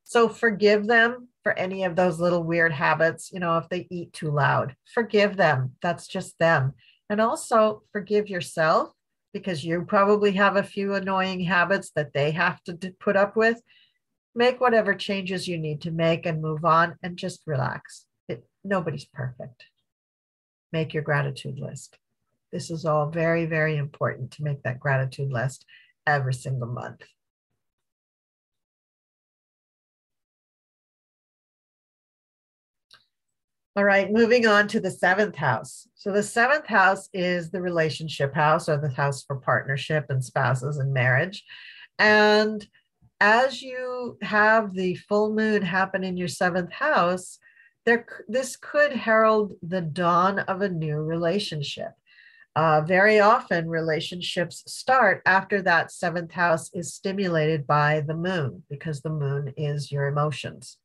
So forgive them for any of those little weird habits. If they eat too loud, forgive them. That's just them. And also forgive yourself, because you probably have a few annoying habits that they have to put up with. Make whatever changes you need to make and move on and just relax. Nobody's perfect. Make your gratitude list. This is all very, very important to make that gratitude list every single month. All right, moving on to the seventh house. So the seventh house is the relationship house, or the house for partnership and spouses and marriage. And as you have the full moon happen in your seventh house, this could herald the dawn of a new relationship. Very often relationships start after that seventh house is stimulated by the moon, because the moon is your emotions.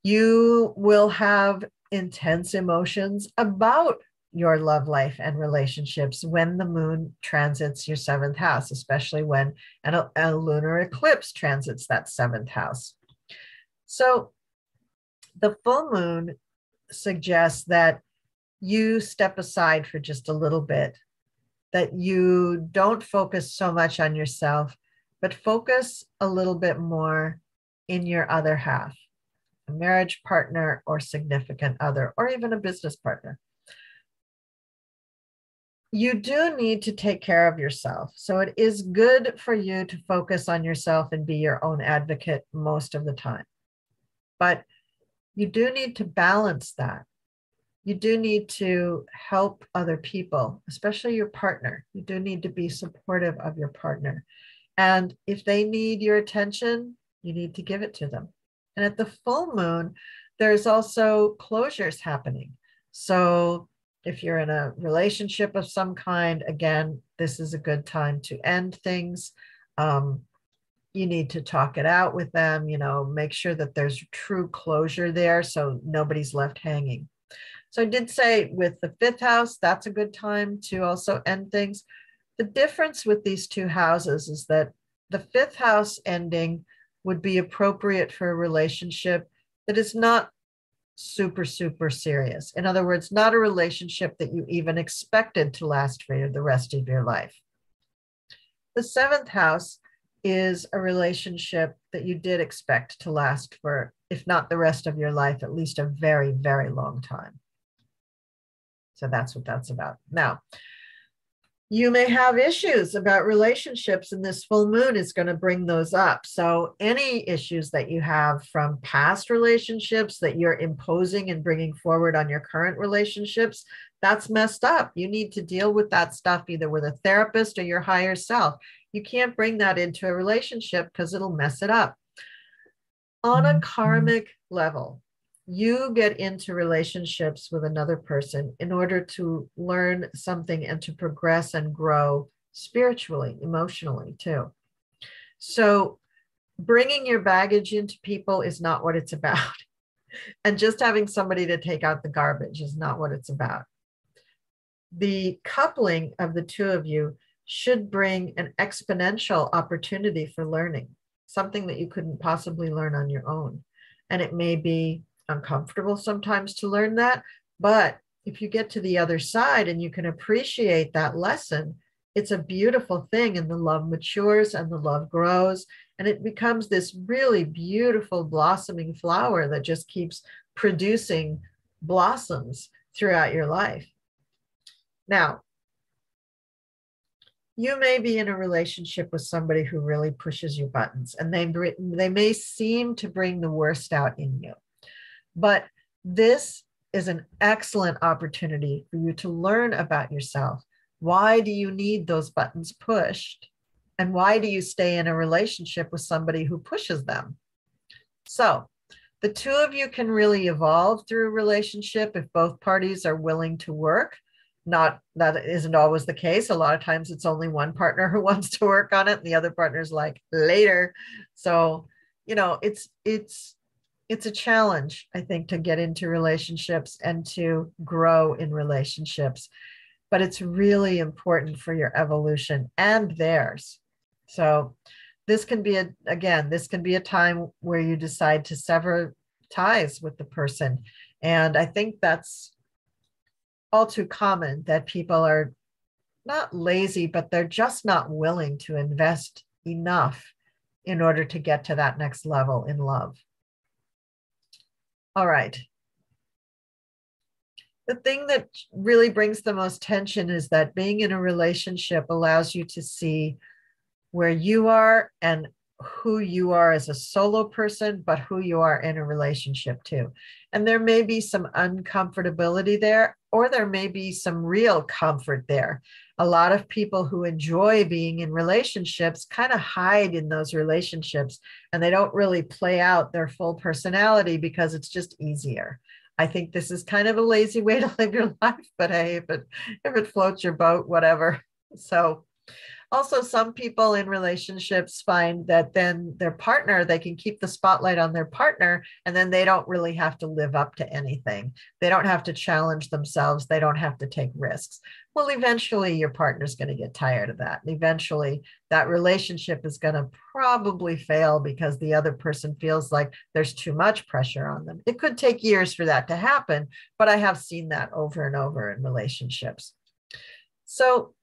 You will have intense emotions about your love life and relationships when the moon transits your seventh house, especially when a lunar eclipse transits that seventh house. So the full moon suggests that you step aside for just a little bit, that you don't focus so much on yourself, but focus a little bit more in your other half, a marriage partner or significant other, or even a business partner. you do need to take care of yourself. So it is good for you to focus on yourself and be your own advocate most of the time. But you do need to balance that. You do need to help other people, especially your partner. You do need to be supportive of your partner. And if they need your attention, you need to give it to them. And at the full moon, there's also closures happening. So if you're in a relationship of some kind, again, this is a good time to end things. You need to talk it out with them, make sure that there's true closure there so nobody's left hanging. So I did say with the fifth house, that's a good time to also end things. The difference with these two houses is that the fifth house ending would be appropriate for a relationship that is not super, super serious. In other words, not a relationship that you even expected to last for the rest of your life. The seventh house is a relationship that you did expect to last for, if not the rest of your life, at least a very, very long time. So that's what that's about. Now, you may have issues about relationships, and this full moon is going to bring those up. So any issues that you have from past relationships that you're imposing and bringing forward on your current relationships, that's messed up. You need to deal with that stuff either with a therapist or your higher self. You can't bring that into a relationship because it'll mess it up. On a karmic level, you get into relationships with another person in order to learn something and to progress and grow spiritually, emotionally too. So bringing your baggage into people is not what it's about. And just having somebody to take out the garbage is not what it's about. The coupling of the two of you should bring an exponential opportunity for learning, something that you couldn't possibly learn on your own. And it may be uncomfortable sometimes to learn that, but if you get to the other side and you can appreciate that lesson, it's a beautiful thing, and the love matures and the love grows, and it becomes this really beautiful blossoming flower that just keeps producing blossoms throughout your life. Now, you may be in a relationship with somebody who really pushes your buttons, and they may seem to bring the worst out in you. But this is an excellent opportunity for you to learn about yourself. Why do you need those buttons pushed? And why do you stay in a relationship with somebody who pushes them? So the two of you can really evolve through a relationship if both parties are willing to work. Not that isn't always the case. A lot of times it's only one partner who wants to work on it and the other partner's like later. So, it's a challenge, I think, to get into relationships and to grow in relationships, but it's really important for your evolution and theirs. So this can be a time where you decide to sever ties with the person. And I think that's all too common, that people are not lazy, but they're just not willing to invest enough in order to get to that next level in love. All right. The thing that really brings the most tension is that being in a relationship allows you to see where you are and who you are as a solo person, but who you are in a relationship too. And there may be some uncomfortability there, or there may be some real comfort there. A lot of people who enjoy being in relationships kind of hide in those relationships, and they don't really play out their full personality because it's just easier. I think this is kind of a lazy way to live your life, but hey, if it floats your boat, whatever. So also, some people in relationships find that then their partner, they can keep the spotlight on their partner, and then they don't really have to live up to anything. They don't have to challenge themselves. They don't have to take risks. Well, eventually your partner's going to get tired of that. And eventually that relationship is going to probably fail because the other person feels like there's too much pressure on them. It could take years for that to happen, but I have seen that over and over in relationships. So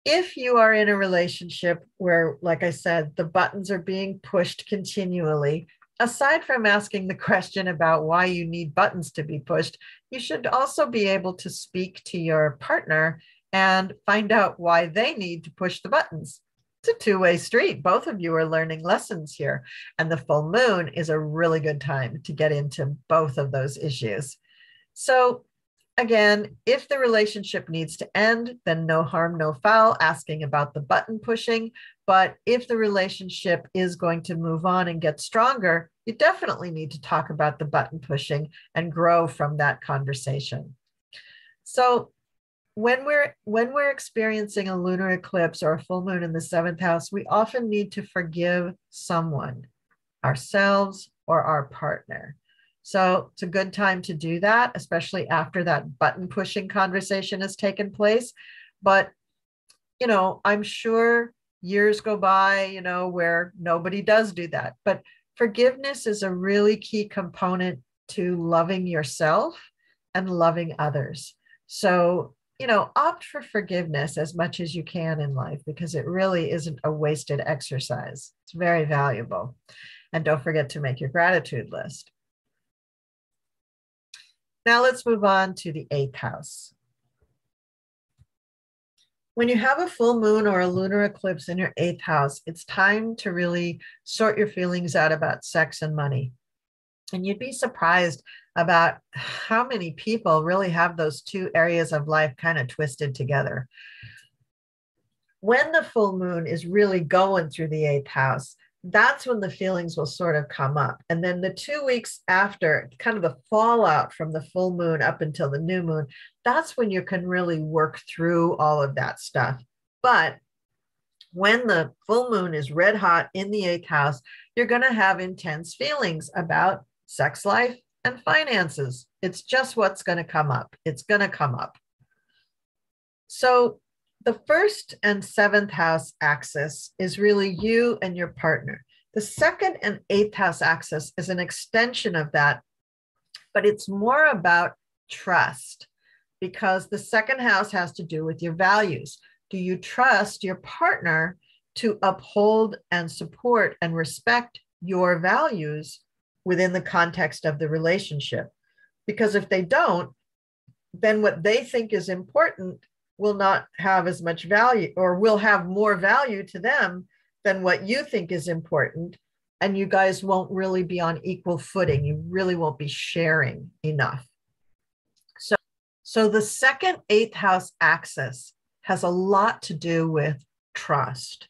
if you are in a relationship where, like I said, the buttons are being pushed continually, aside from asking the question about why you need buttons to be pushed, you should also be able to speak to your partner and find out why they need to push the buttons. It's a two-way street. Both of you are learning lessons here. And the full moon is a really good time to get into both of those issues. So again, if the relationship needs to end, then no harm, no foul, asking about the button pushing. But if the relationship is going to move on and get stronger, you definitely need to talk about the button pushing and grow from that conversation. So when we're experiencing a lunar eclipse or a full moon in the seventh house, we often need to forgive someone, ourselves or our partner. So it's a good time to do that, especially after that button pushing conversation has taken place. But, I'm sure years go by, where nobody does do that. But forgiveness is a really key component to loving yourself and loving others. So, opt for forgiveness as much as you can in life, because it really isn't a wasted exercise. It's very valuable. And don't forget to make your gratitude list. Now let's move on to the eighth house. When you have a full moon or a lunar eclipse in your eighth house, it's time to really sort your feelings out about sex and money. And you'd be surprised about how many people really have those two areas of life kind of twisted together. When the full moon is really going through the eighth house, that's when the feelings will sort of come up. And then the 2 weeks after, kind of the fallout from the full moon up until the new moon, that's when you can really work through all of that stuff. But when the full moon is red hot in the eighth house, you're going to have intense feelings about sex life and finances. It's just what's going to come up. It's going to come up. So the first and seventh house axis is really you and your partner. The second and eighth house axis is an extension of that, but it's more about trust, because the second house has to do with your values. Do you trust your partner to uphold and support and respect your values within the context of the relationship? Because if they don't, then what they think is important will not have as much value, or will have more value to them than what you think is important. And you guys won't really be on equal footing. You really won't be sharing enough. So the second eighth house axis has a lot to do with trust,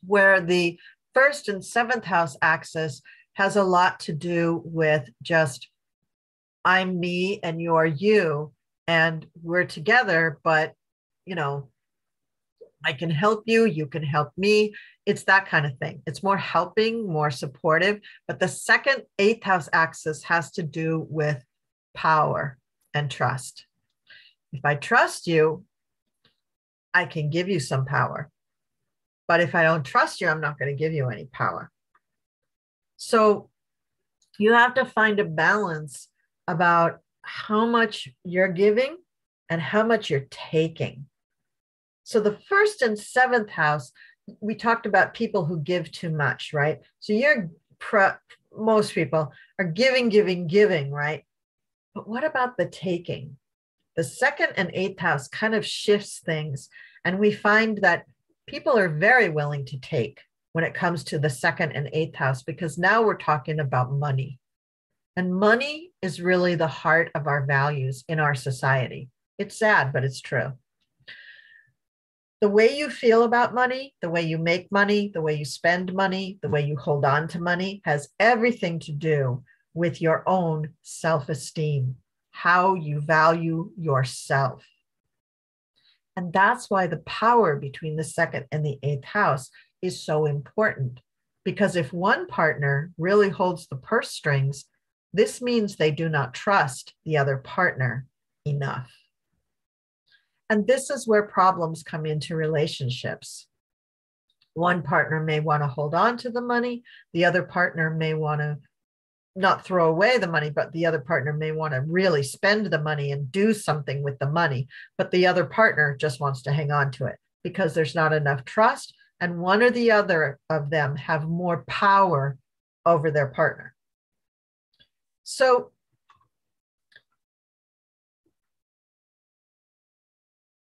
where the first and seventh house axis has a lot to do with just, I'm me and you're you, and we're together, but I can help you, you can help me. It's that kind of thing. It's more helping, more supportive. But the second eighth house axis has to do with power and trust. If I trust you, I can give you some power. But if I don't trust you, I'm not going to give you any power. So you have to find a balance about how much you're giving and how much you're taking. So the first and seventh house, we talked about people who give too much, right? So most people are giving, right? But what about the taking? The second and eighth house kind of shifts things. And we find that people are very willing to take when it comes to the second and eighth house, because now we're talking about money. And money is really the heart of our values in our society. It's sad, but it's true. The way you feel about money, the way you make money, the way you spend money, the way you hold on to money has everything to do with your own self-esteem, how you value yourself. And that's why the power between the second and the eighth house is so important. Because if one partner really holds the purse strings, this means they do not trust the other partner enough. And this is where problems come into relationships. One partner may want to hold on to the money. The other partner may want to not throw away the money, but the other partner may want to really spend the money and do something with the money. But the other partner just wants to hang on to it because there's not enough trust. And one or the other of them have more power over their partner. So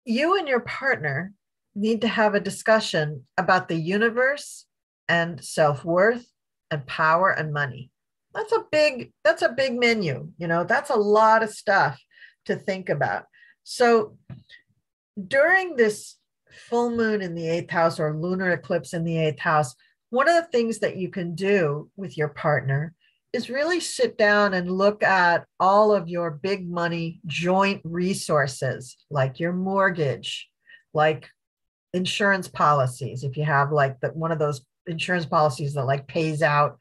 you and your partner need to have a discussion about the universe and self-worth and power and money. That's a big menu, that's a lot of stuff to think about. So during this full moon in the eighth house or lunar eclipse in the eighth house, one of the things that you can do with your partner is really sit down and look at all of your big money joint resources, like your mortgage, like insurance policies. If you have like one of those insurance policies that like pays out,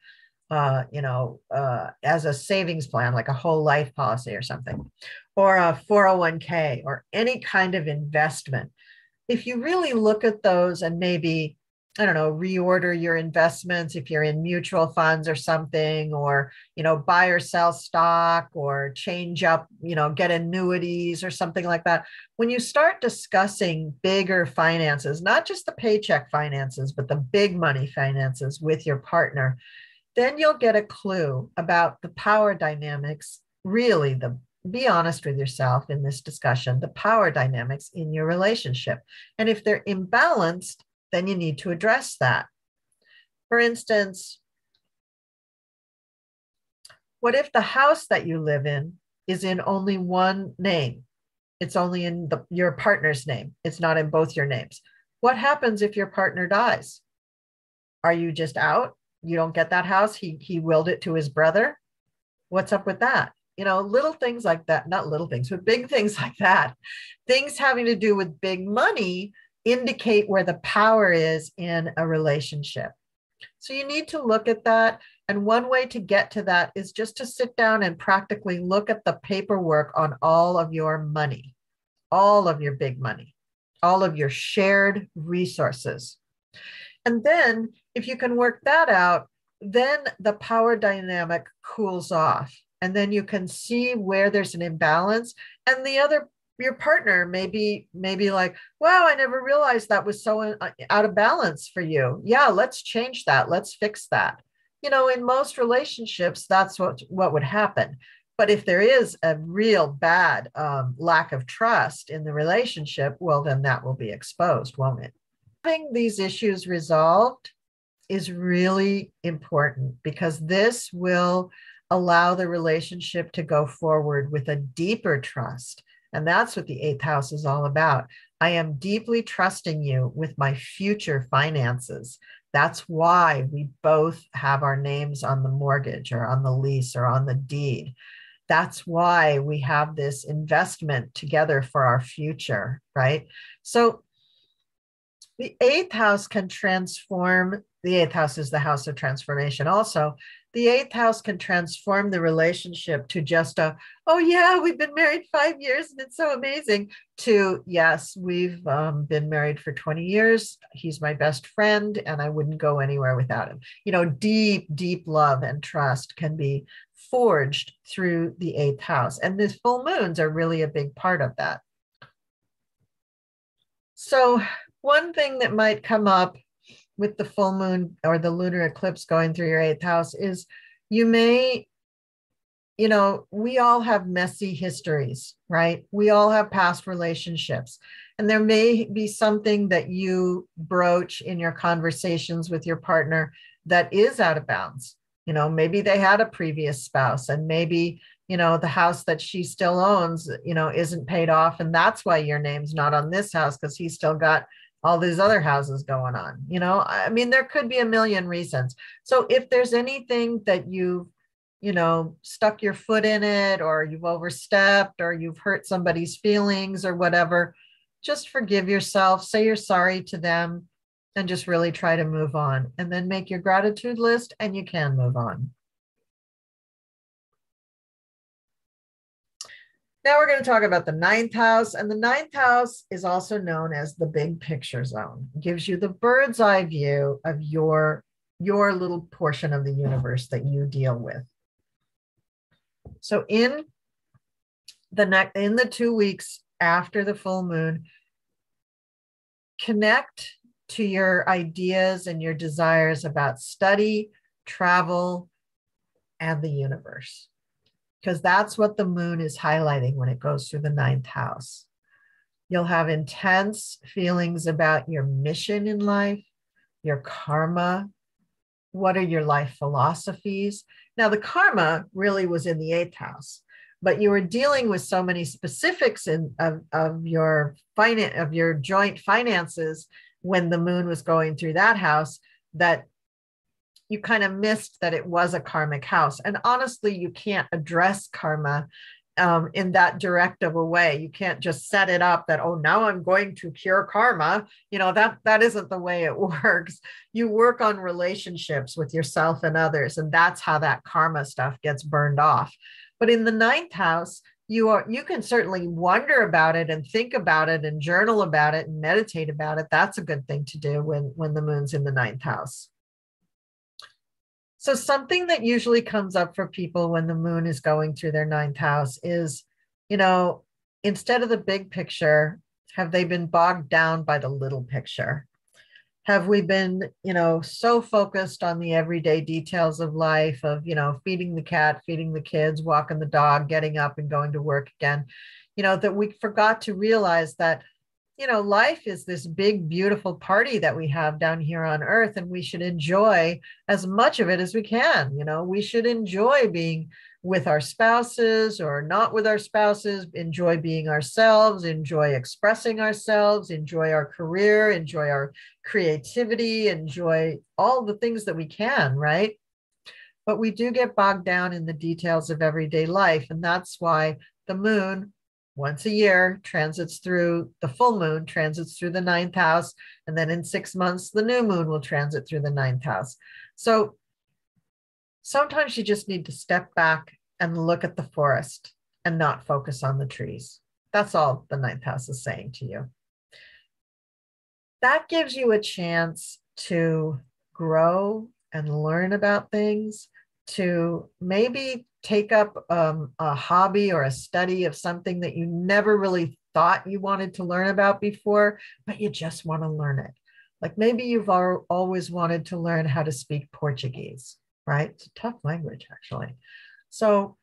as a savings plan, like a whole life policy or something, or a 401k or any kind of investment. If you really look at those and maybe, I don't know, reorder your investments if you're in mutual funds or something, or, buy or sell stock or change up, get annuities or something like that. When you start discussing bigger finances, not just the paycheck finances, but the big money finances with your partner, then you'll get a clue about the power dynamics, really be honest with yourself in this discussion, the power dynamics in your relationship. And if they're imbalanced, then you need to address that. For instance, what if the house that you live in is in only one name? It's only in your partner's name. It's not in both your names. What happens if your partner dies? Are you just out? You don't get that house. He willed it to his brother. What's up with that? Little things like that, not little things, but big things like that. Things having to do with big money indicate where the power is in a relationship. So you need to look at that. And one way to get to that is just to sit down and practically look at the paperwork on all of your money, all of your big money, all of your shared resources. And then if you can work that out, then the power dynamic cools off. And then you can see where there's an imbalance. And your partner may be like, wow, I never realized that was so out of balance for you. Yeah, let's change that. Let's fix that. In most relationships, that's what would happen. But if there is a real bad lack of trust in the relationship, well, then that will be exposed, won't it? Having these issues resolved is really important because this will allow the relationship to go forward with a deeper trust. And that's what the eighth house is all about. I am deeply trusting you with my future finances. That's why we both have our names on the mortgage or on the lease or on the deed. That's why we have this investment together for our future, right? So the eighth house can transform. The eighth house is the house of transformation also. The eighth house can transform the relationship to just oh yeah, we've been married 5 years and it's so amazing, to yes, we've been married for 20 years. He's my best friend and I wouldn't go anywhere without him. Deep, deep love and trust can be forged through the eighth house. And the full moons are really a big part of that. So one thing that might come up with the full moon or the lunar eclipse going through your eighth house is we all have messy histories, right? We all have past relationships. And there may be something that you broach in your conversations with your partner that is out of bounds. Maybe they had a previous spouse and maybe, the house that she still owns, isn't paid off. And that's why your name's not on this house because he's still got all these other houses going on. There could be a million reasons. So if there's anything that you've, stuck your foot in it, or you've overstepped, or you've hurt somebody's feelings or whatever, just forgive yourself, say you're sorry to them, and just really try to move on. And then make your gratitude list and you can move on. Now we're going to talk about the ninth house. And the ninth house is also known as the big picture zone. It gives you the bird's eye view of your little portion of the universe that you deal with. So in the 2 weeks after the full moon, connect to your ideas and your desires about study, travel, and the universe. Because that's what the moon is highlighting when it goes through the ninth house. You'll have intense feelings about your mission in life, your karma. What are your life philosophies? Now, the karma really was in the eighth house, but you were dealing with so many specifics of your joint finances when the moon was going through that house that you kind of missed that it was a karmic house. And honestly, you can't address karma in that direct of a way. You can't just set it up that, oh, now I'm going to cure karma. You know, that isn't the way it works. You work on relationships with yourself and others, and that's how that karma stuff gets burned off. But in the ninth house, you can certainly wonder about it and think about it and journal about it and meditate about it. That's a good thing to do when the moon's in the ninth house. So something that usually comes up for people when the moon is going through their ninth house is, you know, instead of the big picture, have they been bogged down by the little picture? Have we been, you know, so focused on the everyday details of life of, you know, feeding the cat, feeding the kids, walking the dog, getting up and going to work again, you know, that we forgot to realize that, you know, life is this big, beautiful party that we have down here on earth, and we should enjoy as much of it as we can. You know, we should enjoy being with our spouses or not with our spouses, enjoy being ourselves, enjoy expressing ourselves, enjoy our career, enjoy our creativity, enjoy all the things that we can, right? But we do get bogged down in the details of everyday life. And that's why the moon, once a year, transits through the full moon, transits through the ninth house. And then in 6 months, the new moon will transit through the ninth house. So sometimes you just need to step back and look at the forest and not focus on the trees. That's all the ninth house is saying to you. That gives you a chance to grow and learn about things, to maybe take up a hobby or a study of something that you never really thought you wanted to learn about before, but you just want to learn it. Like maybe you've always wanted to learn how to speak Portuguese, right? It's a tough language, actually. So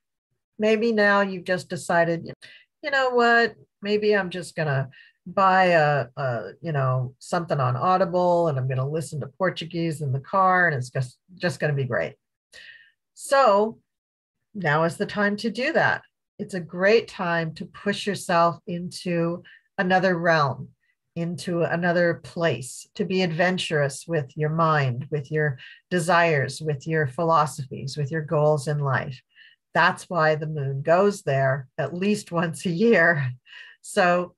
maybe now you've just decided, you know what, maybe I'm just going to buy something on Audible, and I'm going to listen to Portuguese in the car, and it's just going to be great. So now is the time to do that. It's a great time to push yourself into another realm, into another place, to be adventurous with your mind, with your desires, with your philosophies, with your goals in life. That's why the moon goes there at least once a year. So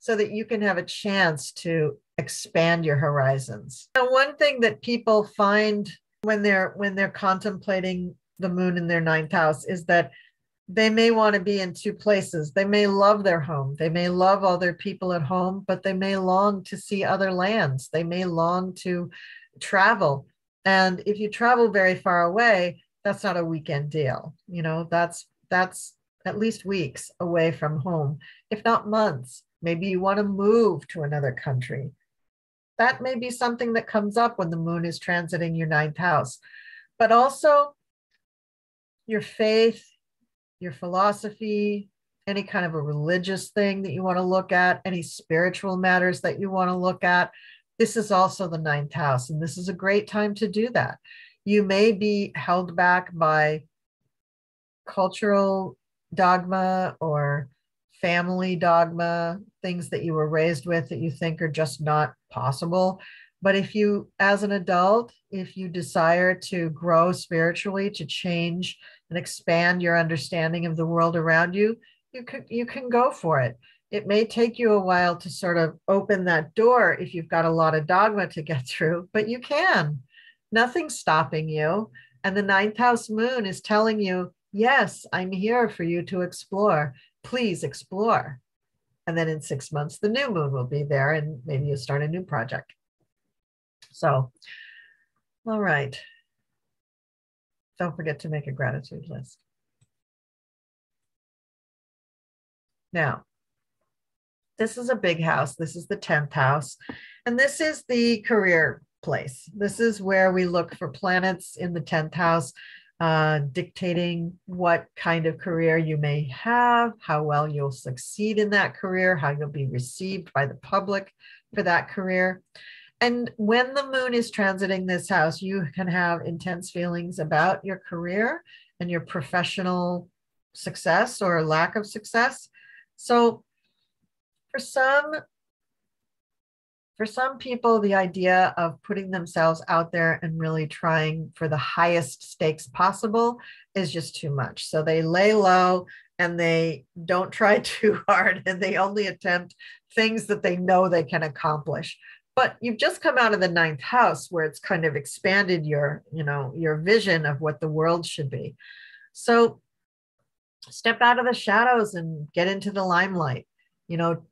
that you can have a chance to expand your horizons. Now, one thing that people find when they're contemplating the moon in their ninth house is that they may want to be in two places. They may love their home. They may love all their people at home, but they may long to see other lands. They may long to travel. And if you travel very far away, that's not a weekend deal. You know, that's at least weeks away from home, if not months. Maybe you want to move to another country. That may be something that comes up when the moon is transiting your ninth house. But also your faith, your philosophy, any kind of a religious thing that you want to look at, any spiritual matters that you want to look at. This is also the ninth house, and this is a great time to do that. You may be held back by cultural dogma or family dogma, things that you were raised with that you think are just not possible. But if you, as an adult, if you desire to grow spiritually, to change and expand your understanding of the world around you, you can go for it. It may take you a while to sort of open that door if you've got a lot of dogma to get through, but you can. Nothing's stopping you. And the ninth house moon is telling you, yes, I'm here for you to explore. Please explore. And then in 6 months, the new moon will be there, and maybe you start a new project. So, all right. Don't forget to make a gratitude list. Now, this is a big house. This is the 10th house. And this is the career place. This is where we look for planets in the 10th house, dictating what kind of career you may have, how well you'll succeed in that career, how you'll be received by the public for that career. And when the moon is transiting this house, you can have intense feelings about your career and your professional success or lack of success. So for some people, the idea of putting themselves out there and really trying for the highest stakes possible is just too much. So they lay low and they don't try too hard, and they only attempt things that they know they can accomplish. But you've just come out of the 9th house where it's kind of expanded your vision of what the world should be. So step out of the shadows and get into the limelight.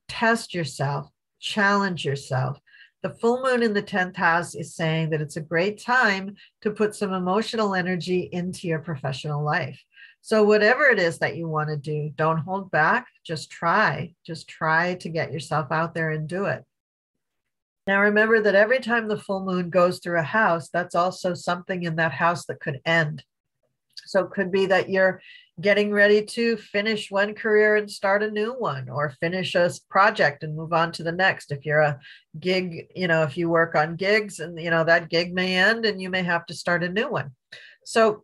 Test yourself, challenge yourself. The full moon in the 10th house is saying that it's a great time to put some emotional energy into your professional life. So whatever it is that you want to do, don't hold back. Just try to get yourself out there and do it. Now, remember that every time the full moon goes through a house, that's also something in that house that could end. So it could be that you're getting ready to finish one career and start a new one, or finish a project and move on to the next. If you're a gig, if you work on gigs and, that gig may end and you may have to start a new one. So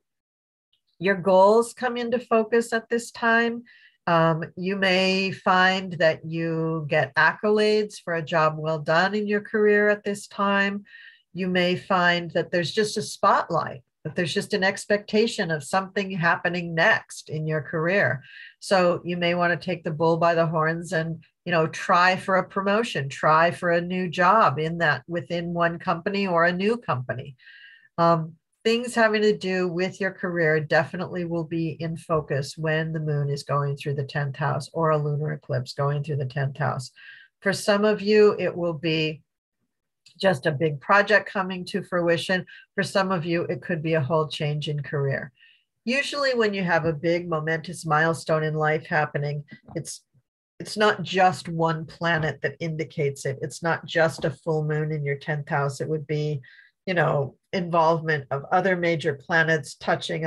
your goals come into focus at this time. You may find that you get accolades for a job well done in your career at this time. You may find that there's just a spotlight, that there's just an expectation of something happening next in your career. So you may want to take the bull by the horns and, try for a promotion, try for a new job within one company or a new company. Things having to do with your career definitely will be in focus when the moon is going through the 10th house, or a lunar eclipse going through the 10th house. For some of you, it will be just a big project coming to fruition. For some of you, it could be a whole change in career. Usually when you have a big momentous milestone in life happening, it's not just one planet that indicates it. It's not just a full moon in your 10th house. It would be, involvement of other major planets touching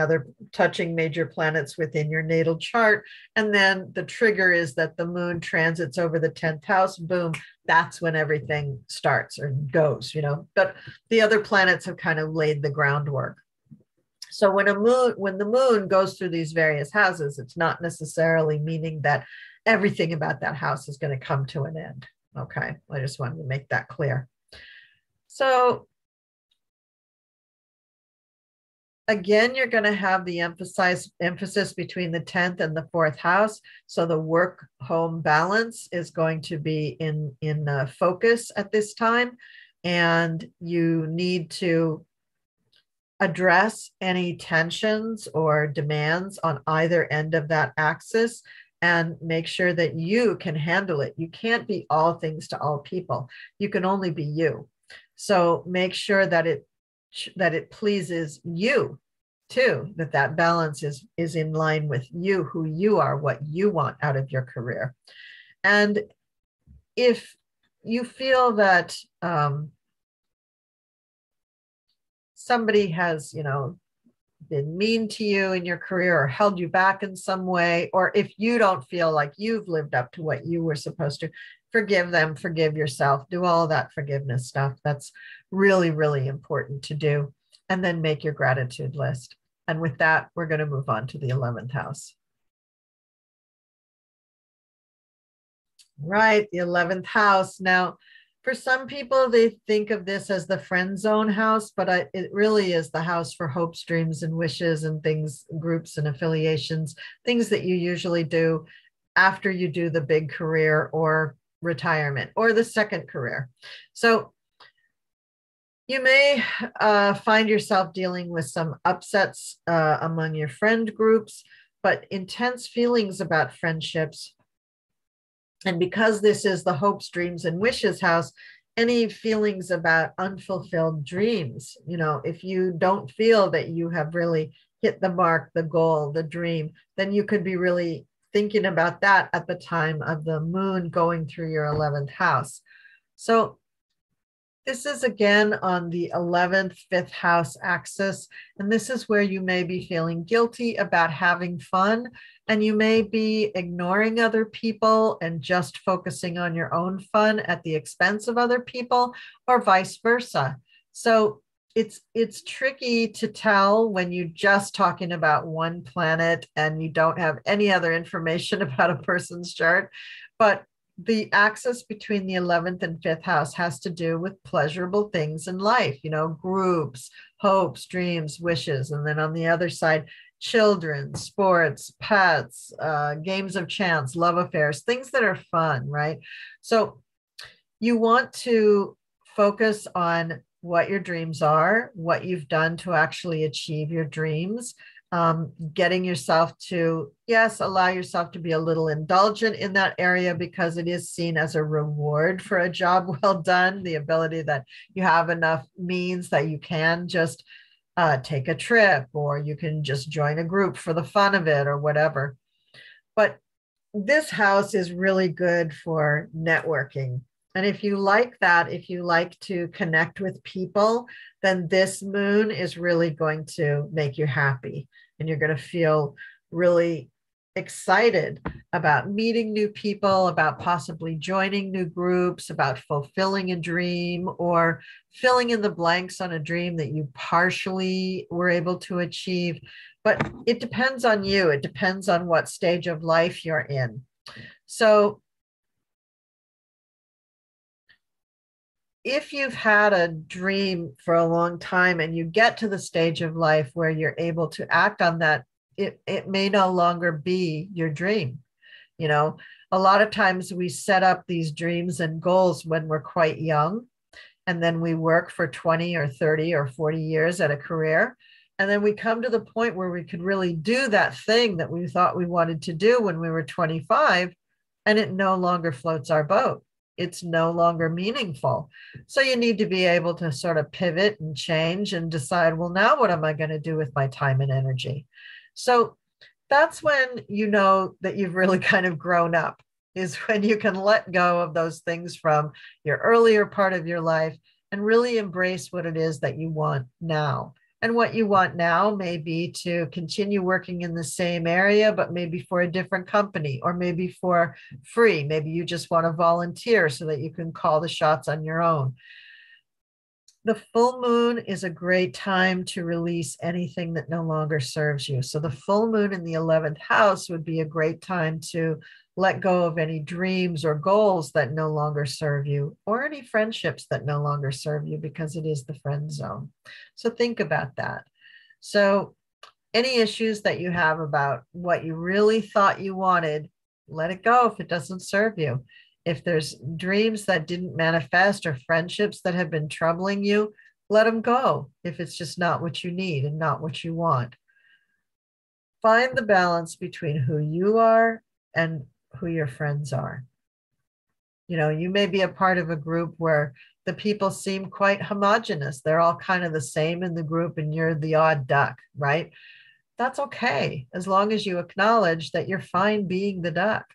major planets within your natal chart. And then the trigger is that the moon transits over the 10th house, boom, that's when everything starts or goes, but the other planets have kind of laid the groundwork. So when the moon goes through these various houses, it's not necessarily meaning that everything about that house is going to come to an end. Okay, I just wanted to make that clear. So again, you're going to have the emphasis between the 10th and the 4th house. So the work-home balance is going to be in focus at this time. And you need to address any tensions or demands on either end of that axis and make sure that you can handle it. You can't be all things to all people. You can only be you. So make sure that it pleases you too, that balance is in line with you, who you are, what you want out of your career. And if you feel that somebody has, been mean to you in your career or held you back in some way, or if you don't feel like you've lived up to what you were supposed to, forgive them, forgive yourself, do all of that forgiveness stuff. That's really, really important to do. And then make your gratitude list. And with that, we're going to move on to the 11th house. Right, the 11th house. Now, for some people, they think of this as the friend zone house, but it really is the house for hopes, dreams, and wishes and things, groups and affiliations, things that you usually do after you do the big career or retirement or the second career. So you may find yourself dealing with some upsets among your friend groups, but intense feelings about friendships. And because this is the hopes, dreams, and wishes house, any feelings about unfulfilled dreams, if you don't feel that you have really hit the mark, the goal, the dream, then you could be really thinking about that at the time of the moon going through your 11th house. So This is again on the 11th, 5th house axis. And this is where you may be feeling guilty about having fun, and you may be ignoring other people and just focusing on your own fun at the expense of other people, or vice versa. So it's tricky to tell when you're just talking about one planet and you don't have any other information about a person's chart. But the axis between the 11th and 5th house has to do with pleasurable things in life, groups, hopes, dreams, wishes. And then on the other side, children, sports, pets, games of chance, love affairs, things that are fun, right? So you want to focus on what your dreams are, what you've done to actually achieve your dreams, getting yourself to, yes, allow yourself to be a little indulgent in that area because it is seen as a reward for a job well done, the ability that you have enough means that you can just take a trip, or you can just join a group for the fun of it or whatever. But this house is really good for networking. And if you like that, if you like to connect with people, then this moon is really going to make you happy. And you're going to feel really excited about meeting new people, about possibly joining new groups, about fulfilling a dream, or filling in the blanks on a dream that you partially were able to achieve. But it depends on you. It depends on what stage of life you're in. So if you've had a dream for a long time and you get to the stage of life where you're able to act on that, it may no longer be your dream. A lot of times we set up these dreams and goals when we're quite young, and then we work for 20 or 30 or 40 years at a career. And then we come to the point where we could really do that thing that we thought we wanted to do when we were 25, and it no longer floats our boat. It's no longer meaningful. So you need to be able to sort of pivot and change and decide, well, now what am I going to do with my time and energy? So that's when you know that you've really kind of grown up, is when you can let go of those things from your earlier part of your life and really embrace what it is that you want now. And what you want now may be to continue working in the same area, but maybe for a different company, or maybe for free. Maybe you just want to volunteer so that you can call the shots on your own. The full moon is a great time to release anything that no longer serves you. So the full moon in the 11th house would be a great time to let go of any dreams or goals that no longer serve you, or any friendships that no longer serve you, because it is the friend zone. So think about that. So any issues that you have about what you really thought you wanted, let it go if it doesn't serve you. If there's dreams that didn't manifest or friendships that have been troubling you, let them go if it's just not what you need and not what you want. Find the balance between who you are and who your friends are. You may be a part of a group where the people seem quite homogenous. They're all kind of the same in the group and you're the odd duck, right? That's okay, as long as you acknowledge that you're fine being the duck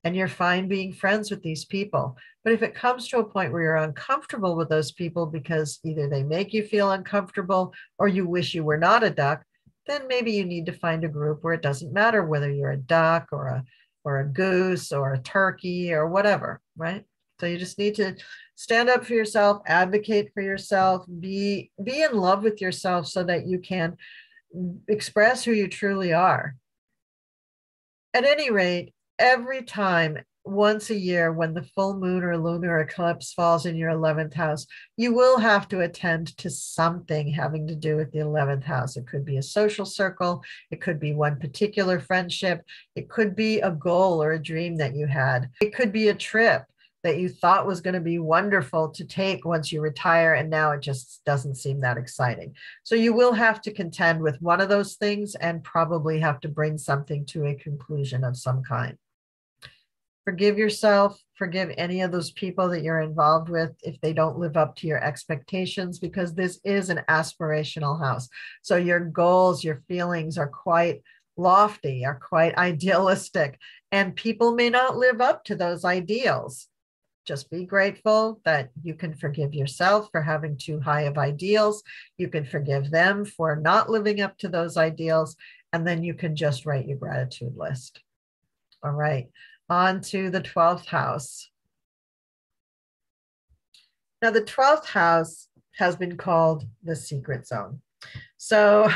and you're fine being friends with these people. But if it comes to a point where you're uncomfortable with those people because either they make you feel uncomfortable or you wish you were not a duck, then maybe you need to find a group where it doesn't matter whether you're a duck or a goose or a turkey or whatever, right? So you just need to stand up for yourself, advocate for yourself, be in love with yourself so that you can express who you truly are. At any rate, every time, once a year, when the full moon or lunar eclipse falls in your 11th house, you will have to attend to something having to do with the 11th house. It could be a social circle. It could be one particular friendship. It could be a goal or a dream that you had. It could be a trip that you thought was going to be wonderful to take once you retire, and now it just doesn't seem that exciting. So you will have to contend with one of those things and probably have to bring something to a conclusion of some kind. Forgive yourself, forgive any of those people that you're involved with if they don't live up to your expectations, because this is an aspirational house. So your goals, your feelings are quite lofty, are quite idealistic, and people may not live up to those ideals. Just be grateful that you can forgive yourself for having too high of ideals. You can forgive them for not living up to those ideals. And then you can just write your gratitude list. All right, on to the 12th house. Now, the 12th house has been called the secret zone. So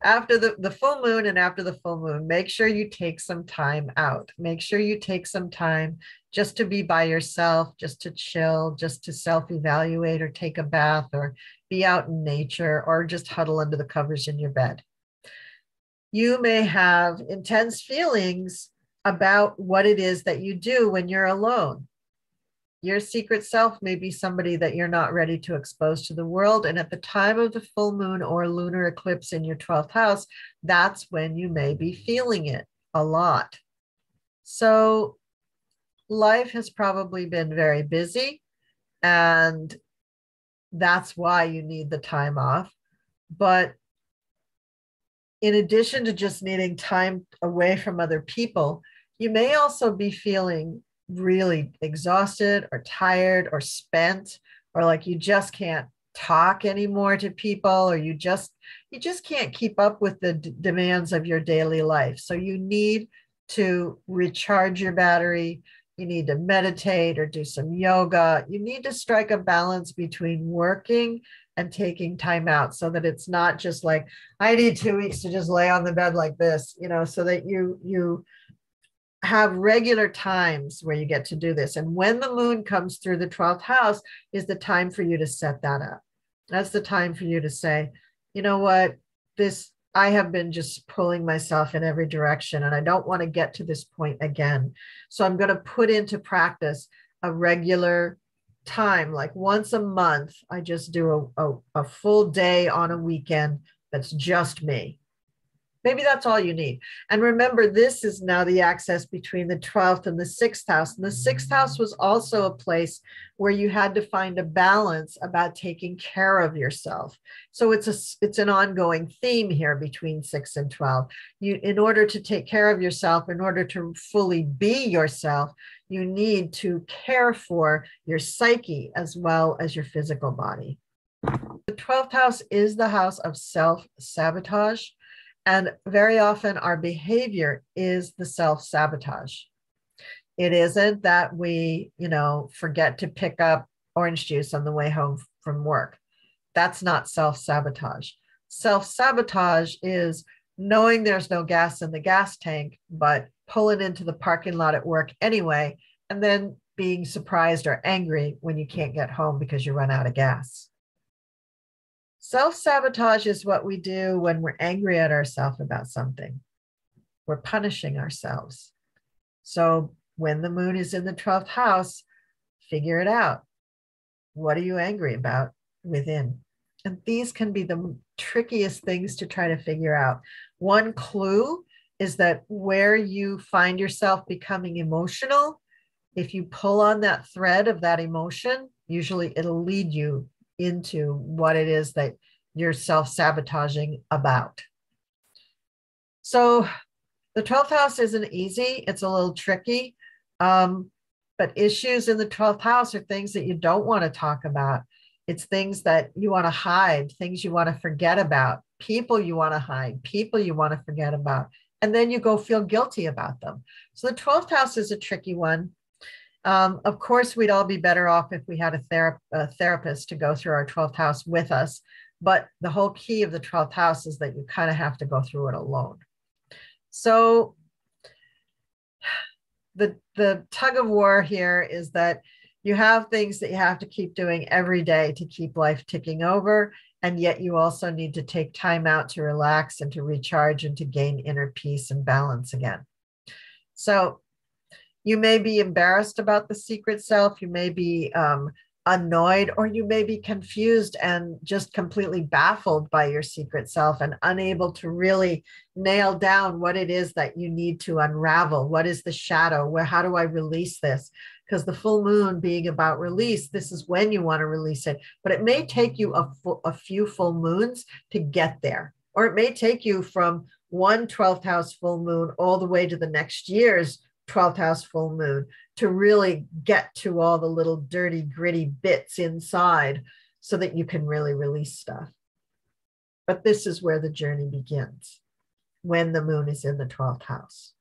after the full moon and after the full moon, make sure you take some time out. Make sure you take some time just to be by yourself, just to chill, just to self-evaluate or take a bath or be out in nature or just huddle under the covers in your bed. You may have intense feelings about what it is that you do when you're alone. Your secret self may be somebody that you're not ready to expose to the world. And at the time of the full moon or lunar eclipse in your 12th house, that's when you may be feeling it a lot. So life has probably been very busy, and that's why you need the time off. But in addition to just needing time away from other people, you may also be feeling really exhausted or tired or spent, or like you just can't talk anymore to people, or you just can't keep up with the demands of your daily life. So you need to recharge your battery. You need to meditate or do some yoga. You need to strike a balance between working and taking time out, so that it's not just like, I need 2 weeks to just lay on the bed like this, so that you have regular times where you get to do this. And when the moon comes through the 12th house is the time for you to set that up. That's the time for you to say, you know what, I have been just pulling myself in every direction, and I don't want to get to this point again. So I'm going to put into practice a regular time, like once a month, I just do a full day on a weekend that's just me. Maybe that's all you need. And remember, this is now the access between the 12th and the 6th house. And the 6th house was also a place where you had to find a balance about taking care of yourself. So it's an ongoing theme here between 6 and 12. In order to take care of yourself, in order to fully be yourself, you need to care for your psyche as well as your physical body. The 12th house is the house of self-sabotage. And very often our behavior is the self-sabotage. It isn't that we, forget to pick up orange juice on the way home from work. That's not self-sabotage. Self-sabotage is knowing there's no gas in the gas tank, but pulling into the parking lot at work anyway, and then being surprised or angry when you can't get home because you run out of gas. Self-sabotage is what we do when we're angry at ourselves about something. We're punishing ourselves. So when the moon is in the 12th house, figure it out. What are you angry about within? And these can be the trickiest things to try to figure out. One clue is that where you find yourself becoming emotional, if you pull on that thread of that emotion, usually it'll lead you into what it is that you're self-sabotaging about. So the 12th house isn't easy. It's a little tricky. But issues in the 12th house are things that you don't want to talk about. It's things that you want to hide, things you want to forget about, people you want to hide, people you want to forget about, and then you go feel guilty about them. So the 12th house is a tricky one. Of course, we'd all be better off if we had a therapist to go through our 12th house with us. But the whole key of the 12th house is that you kind of have to go through it alone. So the tug of war here is that you have things that you have to keep doing every day to keep life ticking over. And yet you also need to take time out to relax and to recharge and to gain inner peace and balance again. So you may be embarrassed about the secret self. You may be annoyed, or you may be confused and just completely baffled by your secret self and unable to really nail down what it is that you need to unravel. What is the shadow? How do I release this? Because the full moon being about release, this is when you want to release it. But it may take you a few full moons to get there. Or it may take you from one 12th house full moon all the way to the next year's 12th house full moon to really get to all the little dirty, gritty bits inside so that you can really release stuff. But this is where the journey begins, when the moon is in the 12th house.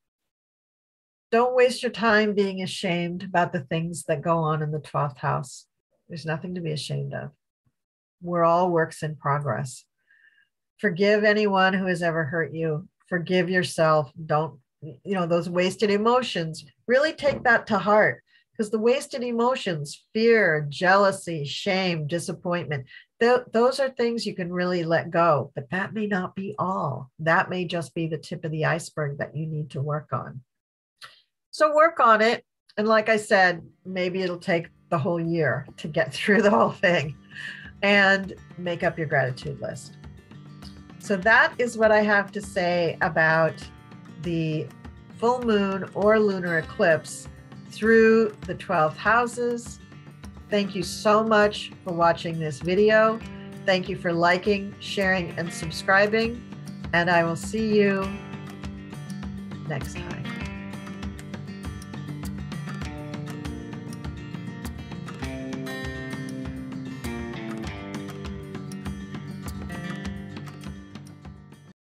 Don't waste your time being ashamed about the things that go on in the 12th house. There's nothing to be ashamed of. We're all works in progress. Forgive anyone who has ever hurt you. Forgive yourself. Don't, those wasted emotions, really take that to heart, because the wasted emotions, fear, jealousy, shame, disappointment, those are things you can really let go, but that may not be all. That may just be the tip of the iceberg that you need to work on. So work on it. And like I said, maybe it'll take the whole year to get through the whole thing, and make up your gratitude list. So that is what I have to say about the full moon or lunar eclipse through the 12 houses. Thank you so much for watching this video. Thank you for liking, sharing, and subscribing. And I will see you next time.